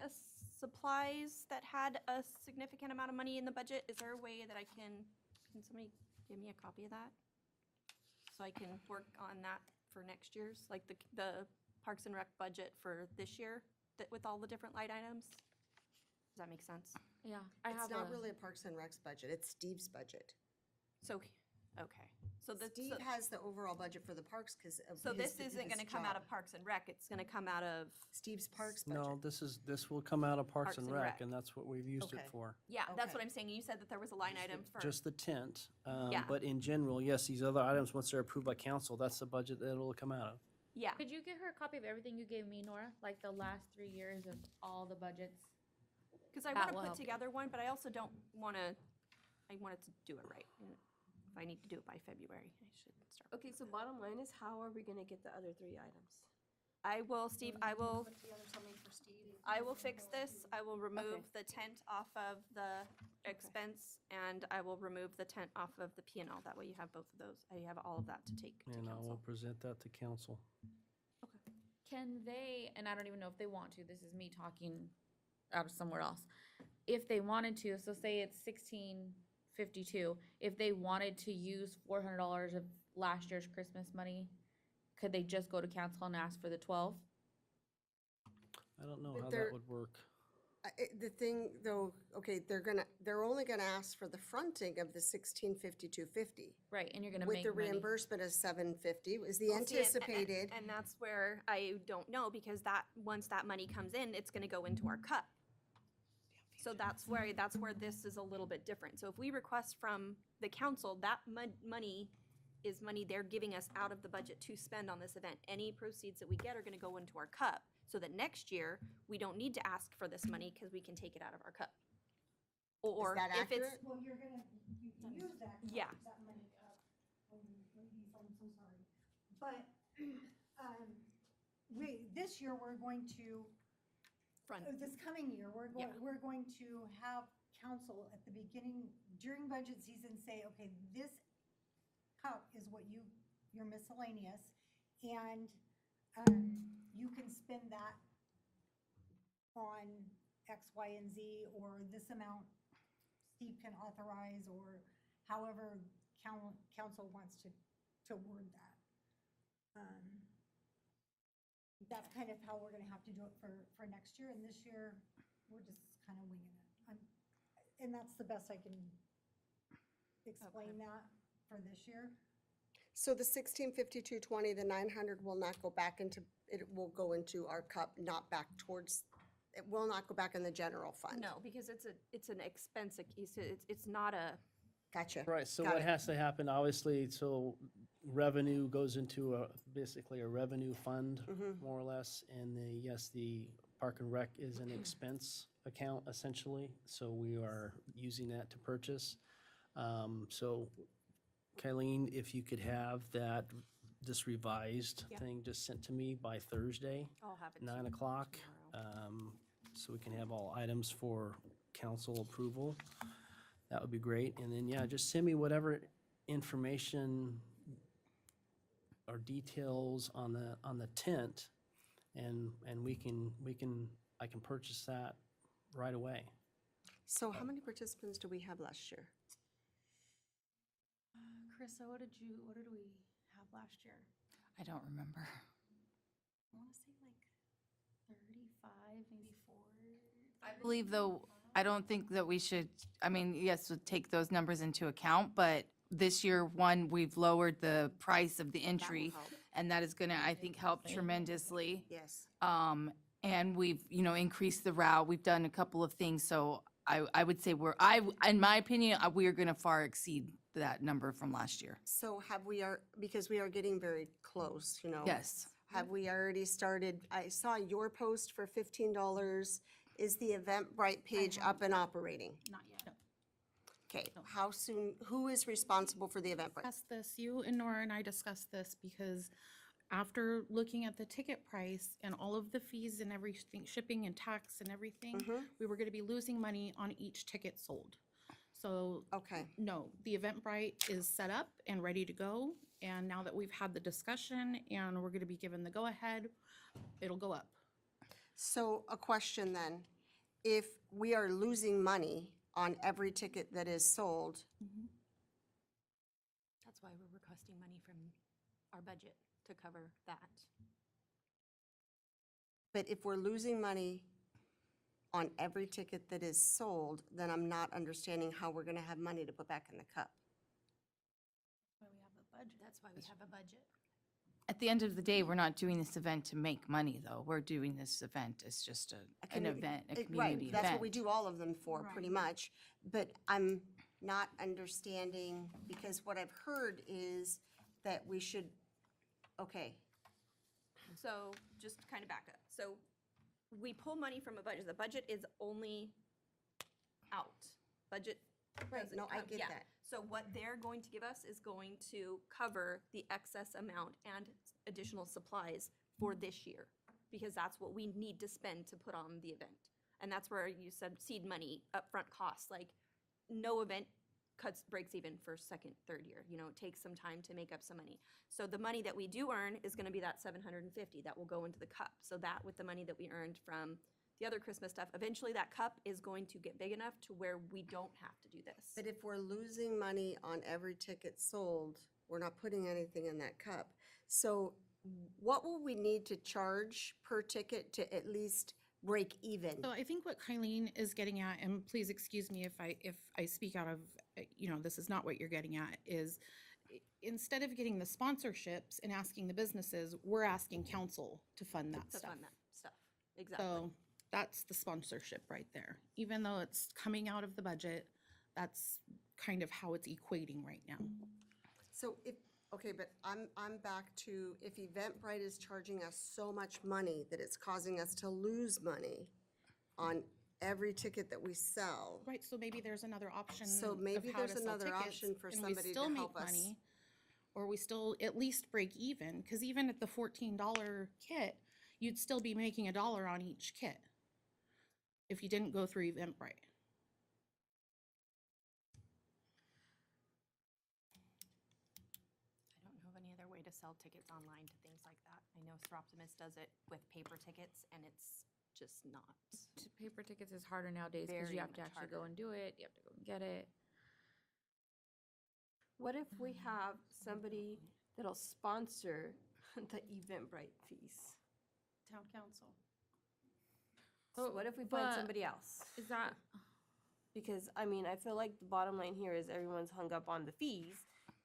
supplies that had a significant amount of money in the budget. Is there a way that can somebody give me a copy of that? So I can work on that for next year's, like the Parks and Rec budget for this year, that with all the different light items? Does that make sense? Yeah, I It's have not a, really a Parks and Rec's budget, it's Steve's budget. So, okay, so the, Steve has the overall budget for the parks because of so his- this isn't his gonna come out job. of Parks and Rec, it's gonna come out of. Steve's parks budget. No, this will come out of Parks and Rec, Rec. and that's what we've used it Okay. for. Yeah, that's Okay. what I'm saying. You said that there was a line item for. Just the tent. Yeah. But in general, yes, these other items, once they're approved by council, that's the budget that it'll come out of. Yeah, could you get her a copy of everything you gave me, Nora? Like the last 3 years of all the budgets? because I That want to will put help you. together one, but I also don't want to, I wanted to do it right. If I need to do it by February, I should start. Okay, so bottom line is, how are we gonna get the other 3 items? I will, Steve, I will, Put together something for Steve. I will fix this. I will remove the tent off of the expense, and I will remove the tent off of the P and L. That way you have both of those. I have all of that to take to And I will council. present that to council. Can they, and I don't even know if they want to, this is me talking out of somewhere else. If they wanted to, so say it's 1652, if they wanted to use $400 of last year's Christmas money, could they just go to council and ask for the 12? I don't know But how they're- that would work. The thing, though, okay, they're only gonna ask for the fronting of the 1652.50. Right, and you're gonna With make the money. reimbursement of 750 is the Well, see, anticipated. And that's where I don't know, because that, once that money comes in, it's gonna go into our cup. So that's where this is a little bit different. So if we request from the council, that money is money they're giving us out of the budget to spend on this event. Any proceeds that we get are gonna go into our cup, so that next year, we don't need to ask for this money, because we can take it out of our cup. Or that if it's, accurate? Well, you can use that. Yeah. That money up when you leave, I'm so sorry. But, this year, we're going to, front, this coming year, Yeah. we're going to have council at the beginning, during budget season, say, okay, this cup is what your miscellaneous, and, you can spend that on X, Y, and Z, or this amount Steve can authorize, or however council wants to word that. That's kind of how we're gonna have to do it for next year, and this year, we're just kind of winging it. And that's the best I can explain that for this year. So the 1652.20, the 900 will not go back into, it will go into our cup, not back towards, it will not go back in the general fund. no, because it's an expense, it's not a, Gotcha. Right, so Got what it. has to happen, obviously, so revenue goes into basically a revenue fund, more or less, and the Park and Rec is an expense account essentially, so we are using that to purchase. So Kylene, if you could have this revised Yeah. thing just sent to me by Thursday, I'll have it. 9 o'clock, tomorrow. so we can have all items for council approval. That would be great. And then, yeah, just send me whatever information or details on the tent, and I can purchase that right away. So how many participants do we have last year? Carissa, what did we have last year? I don't remember. I wanna say like 35, maybe 40. I believe though, I don't think that we should, I mean, yes, we'll take those numbers into account, but this year, one, we've lowered the price of the entry, help. and that is gonna, I think, help tremendously. Yes. And we've, increased the route, we've done a couple of things, so I would say in my opinion, we are gonna far exceed that number from last year. So because we are getting very close, Yes. Have we already started, I saw your post for $15. Is the Eventbrite page up and operating? Not yet. Okay, how soon, who is responsible for the Eventbrite? Discussed this, you and Nora and I discussed this because after looking at the ticket price and all of the fees and everything, shipping and tax and everything, we were gonna be losing money on each ticket sold. So, Okay, no, the Eventbrite is set up and ready to go. And now that we've had the discussion and we're gonna be given the go-ahead, it'll go up. so a question then. If we are losing money on every ticket that is sold, That's why we're requesting money from our budget to cover that. but if we're losing money on every ticket that is sold, then I'm not understanding how we're gonna have money to put back in the cup. That's why we have a budget. That's why we have a budget. At the end of the day, we're not doing this event to make money, though. We're doing this event as just an event, a community Right, event. that's what we do all of them for, pretty much. But I'm not understanding, because what I've heard is that we should, okay, So just kind of back up. So we pull money from a budget. The budget is only out. Budget Right, doesn't no, I come- get yeah. that. So what they're going to give us is going to cover the excess amount and additional supplies for this year, because that's what we need to spend to put on the event. And that's where you said seed money, upfront costs, like, no event breaks even for second, third year. You know, it takes some time to make up some money. So the money that we do earn is gonna be that 750 that will go into the cup. So that with the money that we earned from the other Christmas stuff, eventually that cup is going to get big enough to where we don't have to do this. But if we're losing money on every ticket sold, we're not putting anything in that cup. So what will we need to charge per ticket to at least break even? So I think what Kylene is getting at, and please excuse me if I speak out of, this is not what you're getting at, is instead of getting the sponsorships and asking the businesses, we're asking council to fund that To stuff. fund that stuff, exactly. So that's the sponsorship right there. Even though it's coming out of the budget, that's kind of how it's equating right now. So if, okay, but I'm back to, if Eventbrite is charging us so much money that it's causing us to lose money on every ticket that we sell. Right, so maybe there's another option So of maybe how there's to sell another tickets, option for and we somebody to still make help us. money, or we still at least break even, because even at the $14 kit, you'd still be making $1 on each kit if you didn't go through Eventbrite. I don't know of any other way to sell tickets online to things like that. I know Throptimus does it with paper tickets, and it's just not. Paper tickets is harder nowadays because Very you have to much actually go harder. and do it. You have to go and get it. What if we have somebody that'll sponsor the Eventbrite fees? Town council. So what if we find but- somebody else? Is that, Because, I mean, I feel like the bottom line here is everyone's hung up on the fees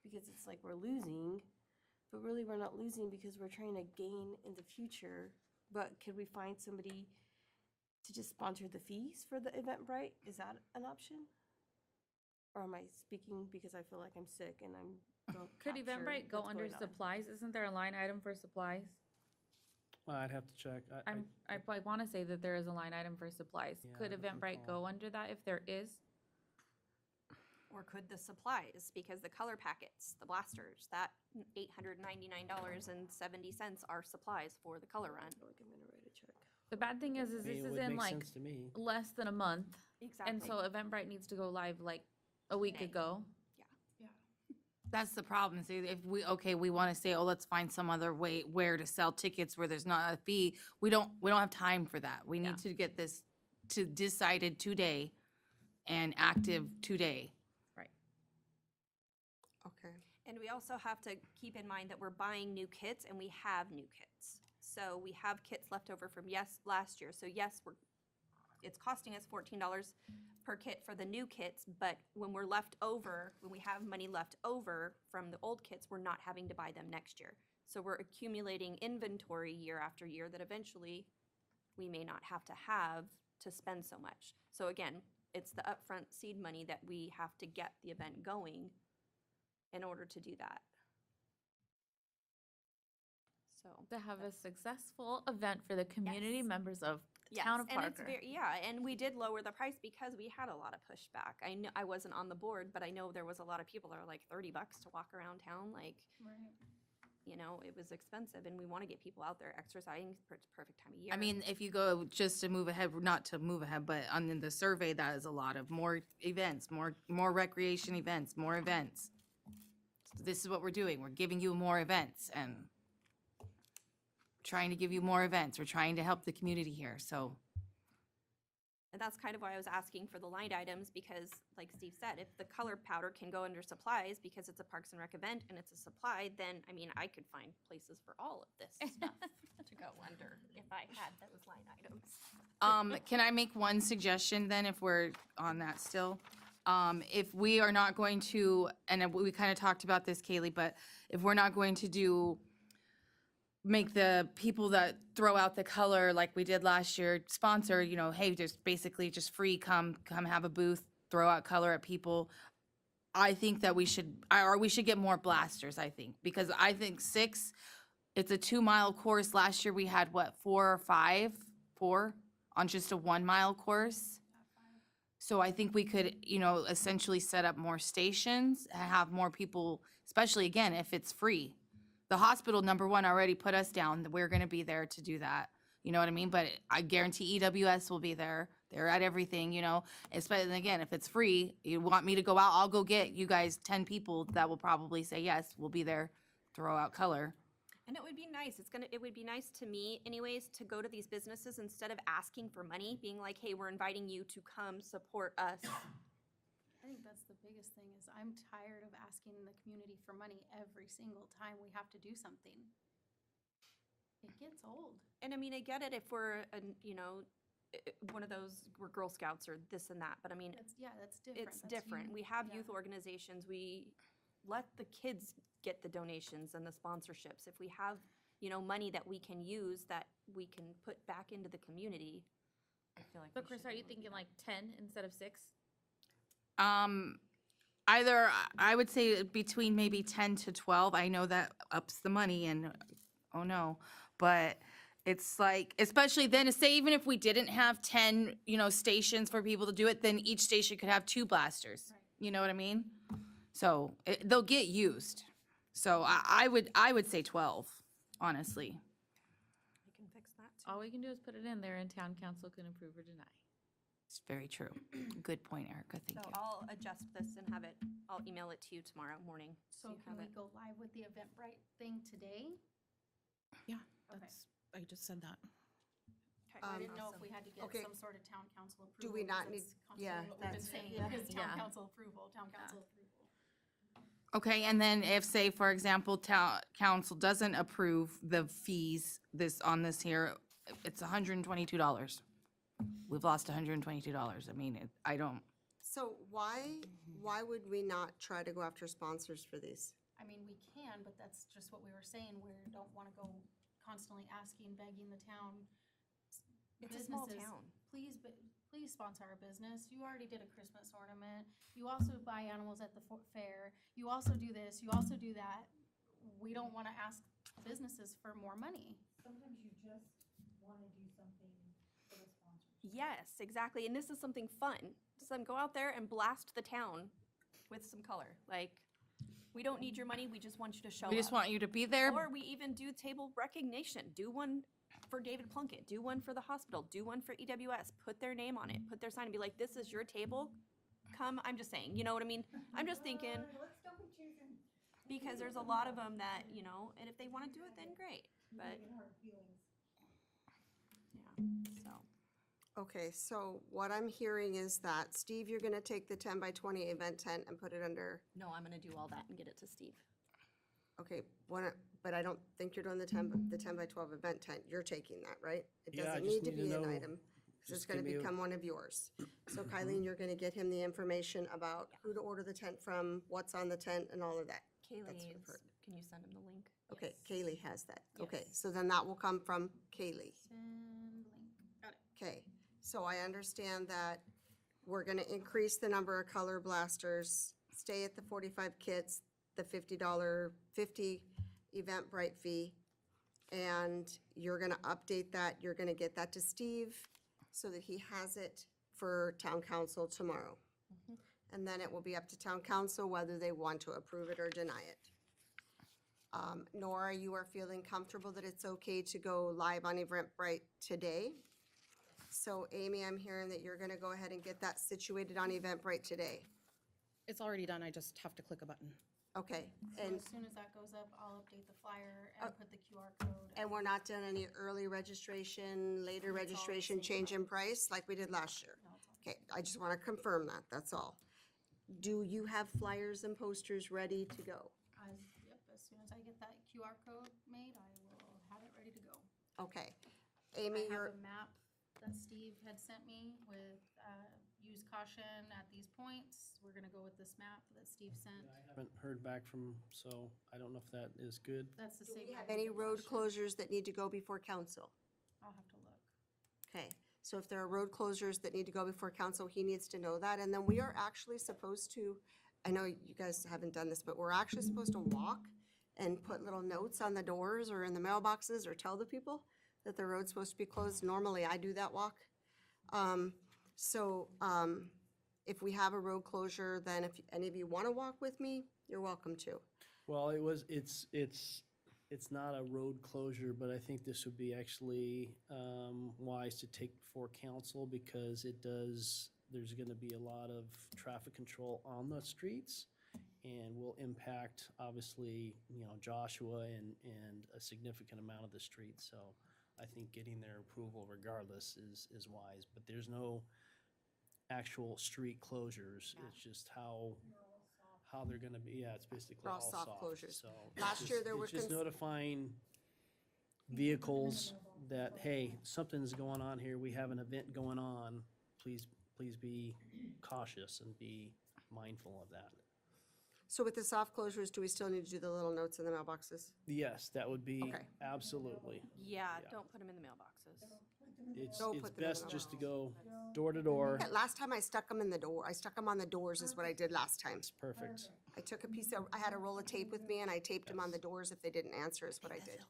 because it's like we're losing, but really we're not losing because we're trying to gain in the future. But could we find somebody to just sponsor the fees for the Eventbrite? Is that an option? Or am I speaking because I feel like I'm sick and don't could capture Eventbrite go what's under going on? supplies? Isn't there a line item for supplies? Well, I'd have to check. I want to say that there is a line item for supplies. Yeah, Could I don't Eventbrite recall. go under that if there is? Or could the supplies, because the color packets, the blasters, that $899.70 are supplies for the color run. I feel like I'm gonna write a check. The bad thing is I mean, this it is would in make like sense to me. less than a month. Exactly. And so Eventbrite needs to go live like a week May. ago. That's the problem. See, if we want to say, oh, let's find some other way where to sell tickets where there's not a fee. We don't have time for that. We need to get this decided today and active today. Okay. And we also have to keep in mind that we're buying new kits and we have new kits. So we have kits left over from last year. So yes, it's costing us $14 per kit for the new kits, but when we have money left over from the old kits, we're not having to buy them next year. So we're accumulating inventory year after year that eventually we may not have to spend so much. So again, it's the upfront seed money that we have to get the event going in order to do that. So. To have a successful event for the community Yes. members of the Yes, town of and it's Parker. and we did lower the price because we had a lot of pushback. I know I wasn't on the board, but I know there was a lot of people that are like $30 to walk around town. Like, it was expensive, and we want to get people out there exercising. It's perfect time of year. I mean, if you go just to move ahead, not to move ahead, but on the survey, that is a lot of more events, more recreation events, more events. So this is what we're doing. We're giving you more events and trying to give you more events. We're trying to help the community here, so. and that's kind of why I was asking for the line items, because like Steve said, if the color powder can go under supplies because it's a Parks and Rec event and it's a supply, then, I mean, I could find places for all of this stuff to go under if I had those line items. Can I make one suggestion then, if we're on that still? If we are not going to, and we kind of talked about this, Kaylee, but if we're not going to make the people that throw out the color like we did last year sponsor, hey, just basically just free, come have a booth, throw out color at people. I think that we should get more blasters, I think, because I think 6, it's a 2-mile course. Last year we had what, 4 or 5? 4 on just a 1-mile course. So I think we could, you know, essentially set up more stations, have more people, especially again, if it's free. The hospital, number one, already put us down, that we're gonna be there to do that. You know what I mean? But I guarantee EWS will be there. They're at everything, you know, especially again, if it's free, you want me to go out, I'll go get you guys 10 people that will probably say, yes, we'll be there, throw out color. And it would be nice, it would be nice to me anyways, to go to these businesses instead of asking for money, being like, hey, we're inviting you to come support us. I think that's the biggest thing is I'm tired of asking the community for money every single time we have to do something. It gets old. And I mean, I get it if we're, you know, one of those, we're Girl Scouts or this and that, but I mean, That's different. it's That's different. you- We have yeah. youth organizations, we let the kids get the donations and the sponsorships. If we have, you know, money that we can use, that we can put back into the community, I feel like. So we Chris, should are be you able to do thinking that. like 10 instead of 6? Either, I would say between maybe 10 to 12. I know that ups the money and, oh no. But it's like, especially then, say even if we didn't have 10, you know, stations for people to do it, then each station could have 2 blasters. You know what I mean? So they'll get used. So I would say 12, honestly. We can fix that too. All we can do is put it in there and town council can approve or deny. It's very true. Good point, Erica. Thank So you. I'll adjust this and have it, I'll email it to you tomorrow morning. So you can have we it. go live with the Eventbrite thing today? Yeah, Okay. I just said that. I didn't know if we had to get okay. some sort of town council approval. Do we not because need- that's yeah, constantly what we've been that's- saying, yeah. is town Yeah. council approval, town council approval. Okay, and then if, say, for example, town council doesn't approve the fees, on this here, it's $122. We've lost $122. I mean, I don't, So why would we not try to go after sponsors for these? I mean, we can, but that's just what we were saying, we don't wanna go constantly asking, begging the town. It's a small businesses, town. Please sponsor our business. You already did a Christmas ornament. You also buy animals at the fair. You also do this, you also do that. We don't wanna ask businesses for more money. Sometimes you just wanna do something for the sponsors. Yes, exactly. And this is something fun. Just go out there and blast the town with some color. Like, we don't need your money. We just want you to show up. we just want you to be there. Or we even do table recognition. Do one for David Plunkett. Do one for the hospital. Do one for EWS. Put their name on it. Put their sign and be like, this is your table. Come, I'm just saying, you know what I mean? I'm just thinking, Let's don't be choosing, because there's a lot of them that, you know, and if they want to do it, then great. But, making hard feelings. yeah, so. Okay, so what I'm hearing is that, Steve, you're gonna take the 10 by 20 event tent and put it under, No, I'm gonna do all that and get it to Steve. okay, but I don't think you're doing the 10 by 12 event tent. You're taking that, right? It Yeah, I doesn't just need to need to be an know- item, 'cause it's just gonna give me a- become one of yours. So Kylie, you're gonna get him the information about who to order the tent from, what's on the tent, and all of that. That's Kaylee, perfect. can you send him the link? Okay, Yes. Kaylee has that. Okay, Yes. so then that will come from Kaylee. Send link. Got it. Okay, so I understand that we're gonna increase the number of color blasters, stay at the 45 kits, the $50 Eventbrite fee, and you're gonna update that, you're gonna get that to Steve so that he has it for town council tomorrow. And then it will be up to town council whether they want to approve it or deny it. Nora, you are feeling comfortable that it's okay to go live on Eventbrite today? So Amy, I'm hearing that you're gonna go ahead and get that situated on Eventbrite today. It's already done, I just have to click a button. Okay, So and, as soon as that goes up, I'll update the flyer and put the QR code. and we're not done any early registration, later It's all the registration, same change in price like we did last year? No, it's all- Okay, I just wanna confirm that, that's all. Do you have flyers and posters ready to go? Yep, as soon as I get that QR code made, I will have it ready to go. Okay. I Amy, have you're, a map that Steve had sent me with, use caution at these points. We're gonna go with this map that Steve sent. I haven't heard back from, so I don't know if that is good. That's the do same. we have map any as road last year. closures that need to go before council? I'll have to look. Okay, so if there are road closures that need to go before council, he needs to know that, and then we are actually supposed to, I know you guys haven't done this, but we're actually supposed to walk and put little notes on the doors or in the mailboxes or tell the people that the road's supposed to be closed. Normally, I do that walk. if we have a road closure, then if any of you want to walk with me, you're welcome to. Well, it's not a road closure, but I think this would be actually wise to take before council because there's gonna be a lot of traffic control on the streets and will impact, obviously, Joshua and a significant amount of the streets. So I think getting their approval regardless is wise, but there's no actual street closures. It's just how they're gonna be, it's basically They're all all soft soft. closures. So Last it's year just- there were it's just cons- notifying vehicles that, hey, something's going on here, we have an event going on, please be cautious and be mindful of that. So with the soft closures, do we still need to do the little notes in the mailboxes? Yes, that would be, Okay. absolutely. Yeah, Yeah. don't put them in the mailboxes. Don't It's put them in best the just to go door to door. Yeah, last time I stuck them in the door, I stuck them on the doors is what I did last time. It's perfect. I took I had a roll of tape with me and I taped them on the doors if they didn't answer is what I did.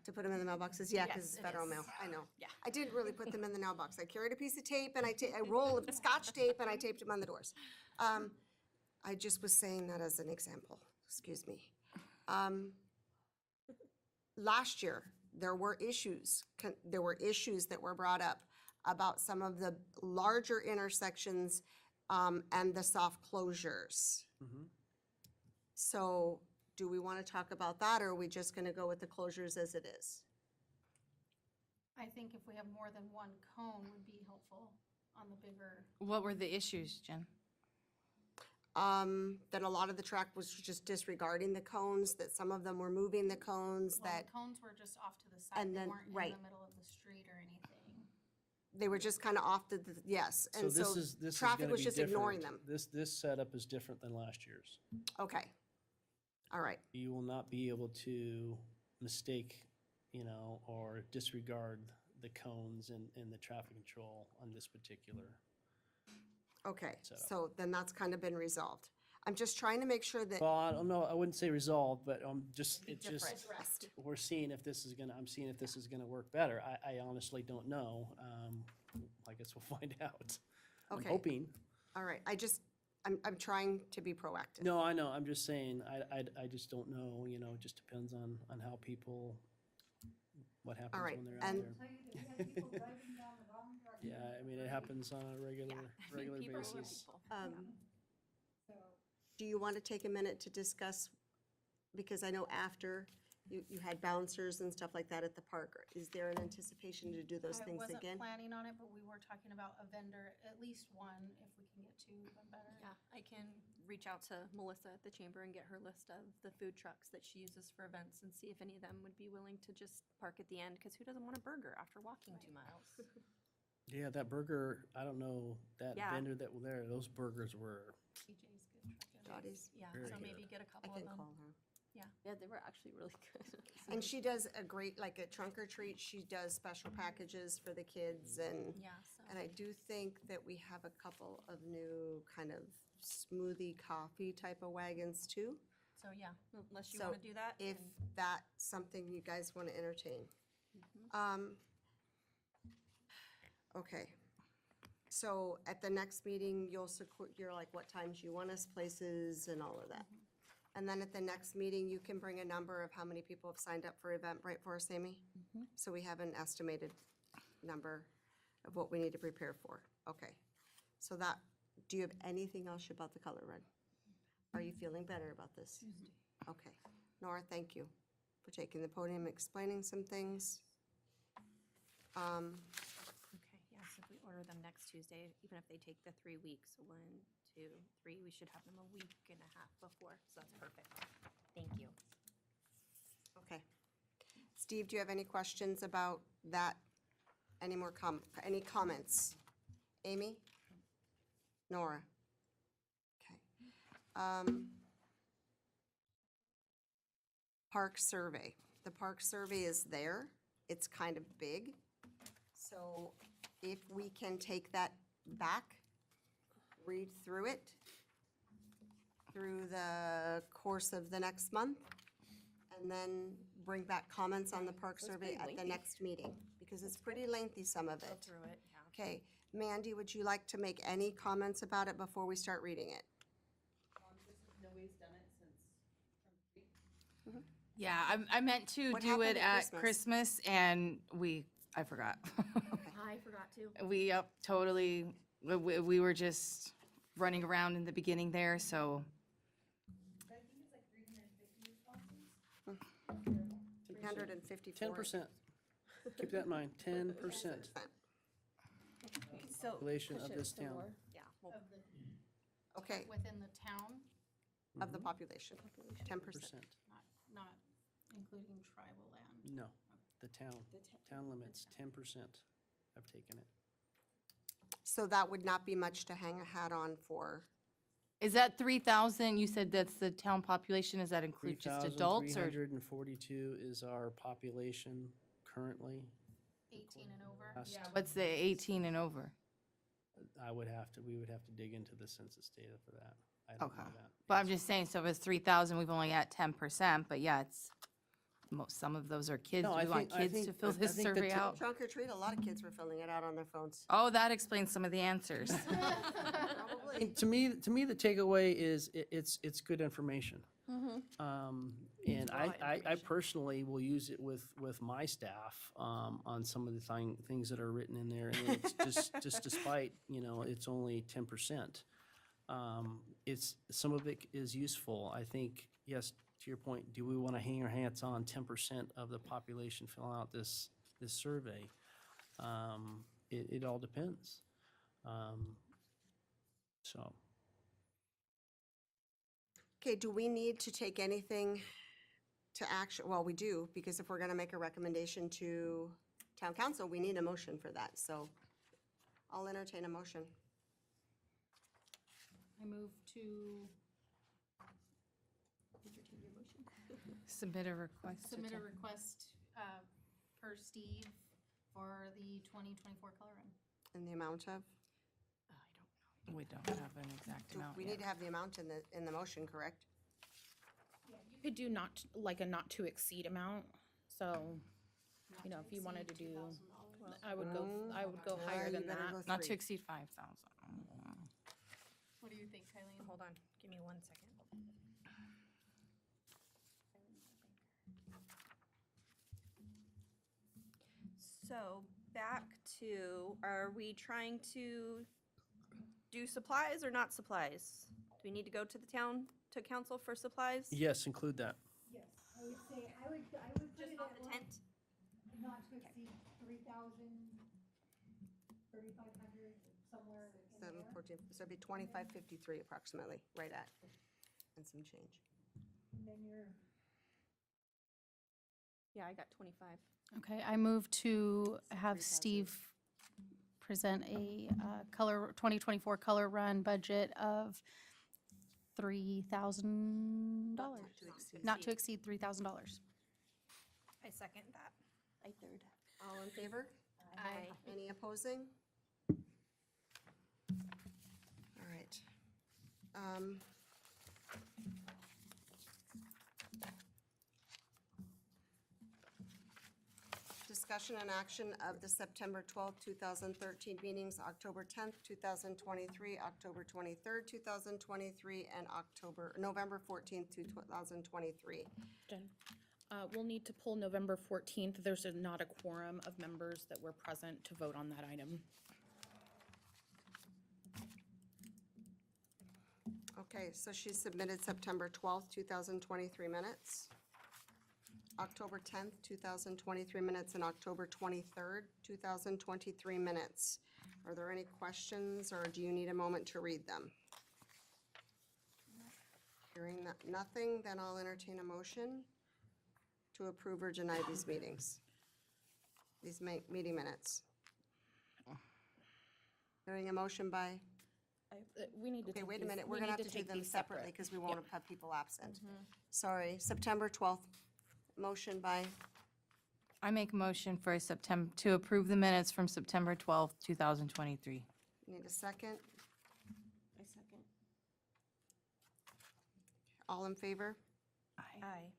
To put them in the mailboxes, yeah, because Yes, it's it federal is. mail, I know. Yeah. I didn't really put them in the mailbox. I carried a piece of tape and a roll of scotch tape and I taped them on the doors. I just was saying that as an example, excuse me. Last year, there were issues that were brought up about some of the larger intersections and the soft closures. Mhm. So do we want to talk about that, or are we just going to go with the closures as it is? I think if we have more than one cone would be helpful on the bigger, What were the issues, Jen? That a lot of the track was just disregarding the cones, that some of them were moving the cones, well, that the cones were just off to the side. And They then- weren't in right. the middle of the street or anything. they were just kind of off yes. And so this is traffic gonna was be just ignoring different. them. This setup is different than last year's. Okay. All right. You will not be able to mistake, or disregard the cones and the traffic control on this particular. Okay, Setup. so then that's kind of been resolved. I'm just trying to make sure that. Well, I don't know, I wouldn't say resolved, but it's just, Addressed. I'm seeing if this is gonna work better. I honestly don't know. I guess we'll find out. I'm Okay. hoping. All right, I'm trying to be proactive. No, I know, I'm just saying, I just don't know, it just depends on how people, what happens right, when they're out and- there. Tell you that we had people driving down the wrong direction. Yeah, I mean, it happens on a regular People are basis. people. So, Do you want to take a minute to discuss, because I know after you had bouncers and stuff like that at the park, is there an anticipation to do those I things wasn't again? planning on it, but we were talking about a vendor, at least one, if we can get two, even better. Yeah, I can reach out to Melissa at the chamber and get her list of the food trucks that she uses for events and see if any of them would be willing to just park at the end, because who doesn't want a burger after walking 2 miles? Yeah, that burger, I don't know, that Yeah. vendor that were there, those burgers were, TJ's good truck. Dotties? Yeah, Very so good. maybe get a I couple of can them. call her. Yeah, they were actually really good. And she does a great, like a trunk or treat, she does special packages for the kids Yeah, so. and I do think that we have a couple of new kind of smoothie coffee type of wagons too. So, yeah, unless you So want to do that. If then- that's something you guys want to entertain. Mm-hmm. Okay. So at the next meeting, you're like, what times you want us, places, and all of that. And then at the next meeting, you can bring a number of how many people have signed up for Eventbrite for us, Amy? So we have an estimated number of what we need to prepare for. Okay. So do you have anything else about the color run? Are you feeling better about this? Okay. Nora, thank you for taking the podium, explaining some things. Okay, yeah, so if we order them next Tuesday, even if they take the 3 weeks, 1, 2, 3, we should have them a week and a half before, so that's perfect. Thank you. Okay. Steve, do you have any questions about that? Any more any comments? Amy? Nora? Okay. Park survey. The park survey is there. It's kind of big. So if we can take that back, read through it through the course of the next month, and then bring back comments on the park survey at the next meeting, because it's pretty lengthy, some of Go it. through it, yeah. Okay, Mandy, would you like to make any comments about it before we start reading it? Yeah, I meant to What do happened it at at Christmas and I forgot. I forgot to. We totally, we were just running around in the beginning there, so. 354. 10%. Keep that in mind, 10% So. population of this town. Yeah. Well, Of the, Okay, within the town, of the population, 10%. not including tribal land. No, the town limits, 10%. I've taken it. So that would not be much to hang a hat on for. Is that 3,000, you said that's the town population, does that include just adults or? 3,342 is our population currently. 18 and over. Last- What's the 18 and over? we would have to dig into the census data for that. I don't know Okay. that. But I'm just saying, so if it's 3,000, we've only got 10%, but yeah, it's, some of those are kids. No, Do I we want think- I kids to think- fill I this think the survey t- out? Trunk or treat, a lot of kids were filling it out on their phones. Oh, that explains some of the answers. Probably. To me, the takeaway is it's good information. And I personally will use it with my staff on some of the things that are written in there. And it's just despite, it's only 10%. Some of it is useful. I think, yes, to your point, do we want to hang our hats on 10% of the population filling out this survey? It all depends. So. Okay, do we need to take anything to action? Well, we do, because if we're gonna make a recommendation to town council, we need a motion for that, so I'll entertain a motion. I move to, Submit a request. to submit a town- request, per Steve for the 2024 color run. In the amount of, We don't have an exact amount we yet. need to have the amount in the motion, correct? You could do like a not to exceed amount, so, Not to if you wanted to exceed do, $2,000. I would go Yeah, higher you than better that. go Not to three. exceed 5,000. What do you think, Kylie? hold on, give me 1 second. So back to, are we trying to do supplies or not supplies? Do we need to go to the town, to council for supplies? Yes, include that. Yes, I would say, I would put Just it not at the one- tent? not to exceed 3,000, 3,500, somewhere in 7, there. 14, so it'd be 2553 approximately, right at, and some change. And then you're, Yeah, I got 25. Okay, I move to have Steve present a 2024 color run budget of $3,000. Not to exceed $3,000. I second that. I third. All in favor? Aye. Any opposing? All right. Discussion and action of the September 12th, 2013 meetings, October 10th, 2023, October 23rd, 2023, and November 14th, 2023. Jen, we'll need to pull November 14th. There's not a quorum of members that were present to vote on that item. Okay, so she submitted September 12th, 2023 minutes, October 10th, 2023 minutes, and October 23rd, 2023 minutes. Are there any questions, or do you need a moment to read them? Hearing nothing, then I'll entertain a motion to approve or deny these meetings, these meeting minutes. Hearing a motion by, We need to okay, take wait a these- minute, we we're gonna need have to do take them these separately because we won't Yep. have people absent. Sorry, September 12th, motion by, I make a motion for to approve the minutes from September 12th, 2023. need a second? I second. All in favor? Aye.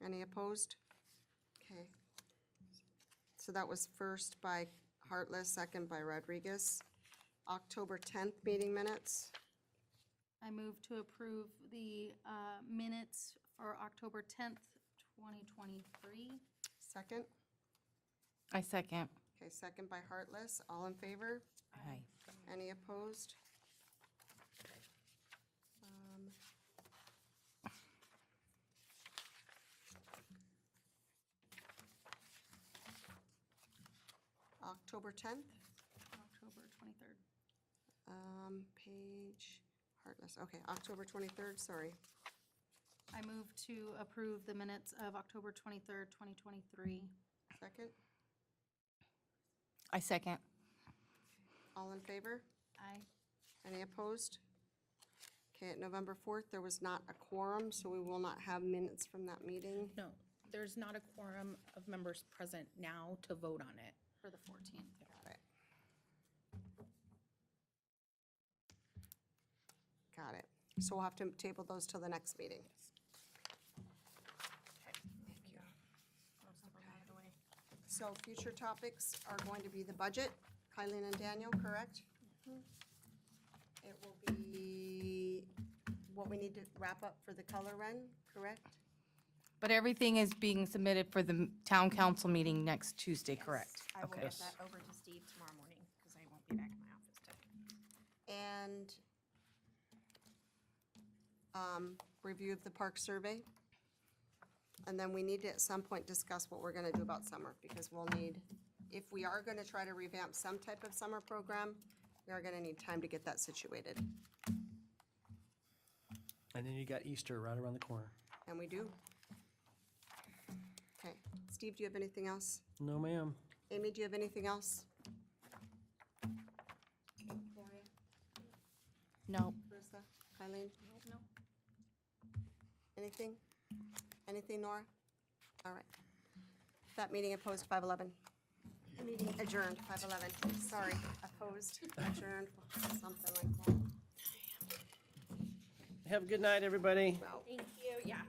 Any opposed? Okay. So that was first by Hartless, second by Rodriguez. October 10th meeting minutes. I move to approve the minutes for October 10th, 2023. Second. I second. Okay, second by Heartless. All in favor? Aye. Any opposed? Um, October 10th, October 23rd. page, Heartless, okay, October 23rd, sorry. I move to approve the minutes of October 23rd, 2023. Second, I second. all in favor? Aye. Any opposed? Okay, at November 4th, there was not a quorum, so we will not have minutes from that meeting. No, there's not a quorum of members present now to vote on it. For the 14th. Got it. Got it. So we'll have to table those till the next meeting. Thank you. So future topics are going to be the budget, Kylie and Daniel, correct? It will be what we need to wrap up for the color run, correct? But everything is being submitted for the town council meeting next Tuesday, correct? I will Okay. get that over to Steve tomorrow morning, because I won't be back in my office today. And review of the park survey. And then we need to at some point discuss what we're gonna do about summer, because we'll need, if we are gonna try to revamp some type of summer program, we are gonna need time to get that situated, And then you got Easter right around the corner. and we do. Okay, Steve, do you have anything else? No, ma'am. Amy, do you have anything else? Gloria, No. Marissa, Eileen? No. Anything? Anything, Nora? All right. That meeting opposed, 511. Meeting adjourned, 511. Sorry, opposed, adjourned, something like that. Have a good night, everybody. Well, Thank you, yeah.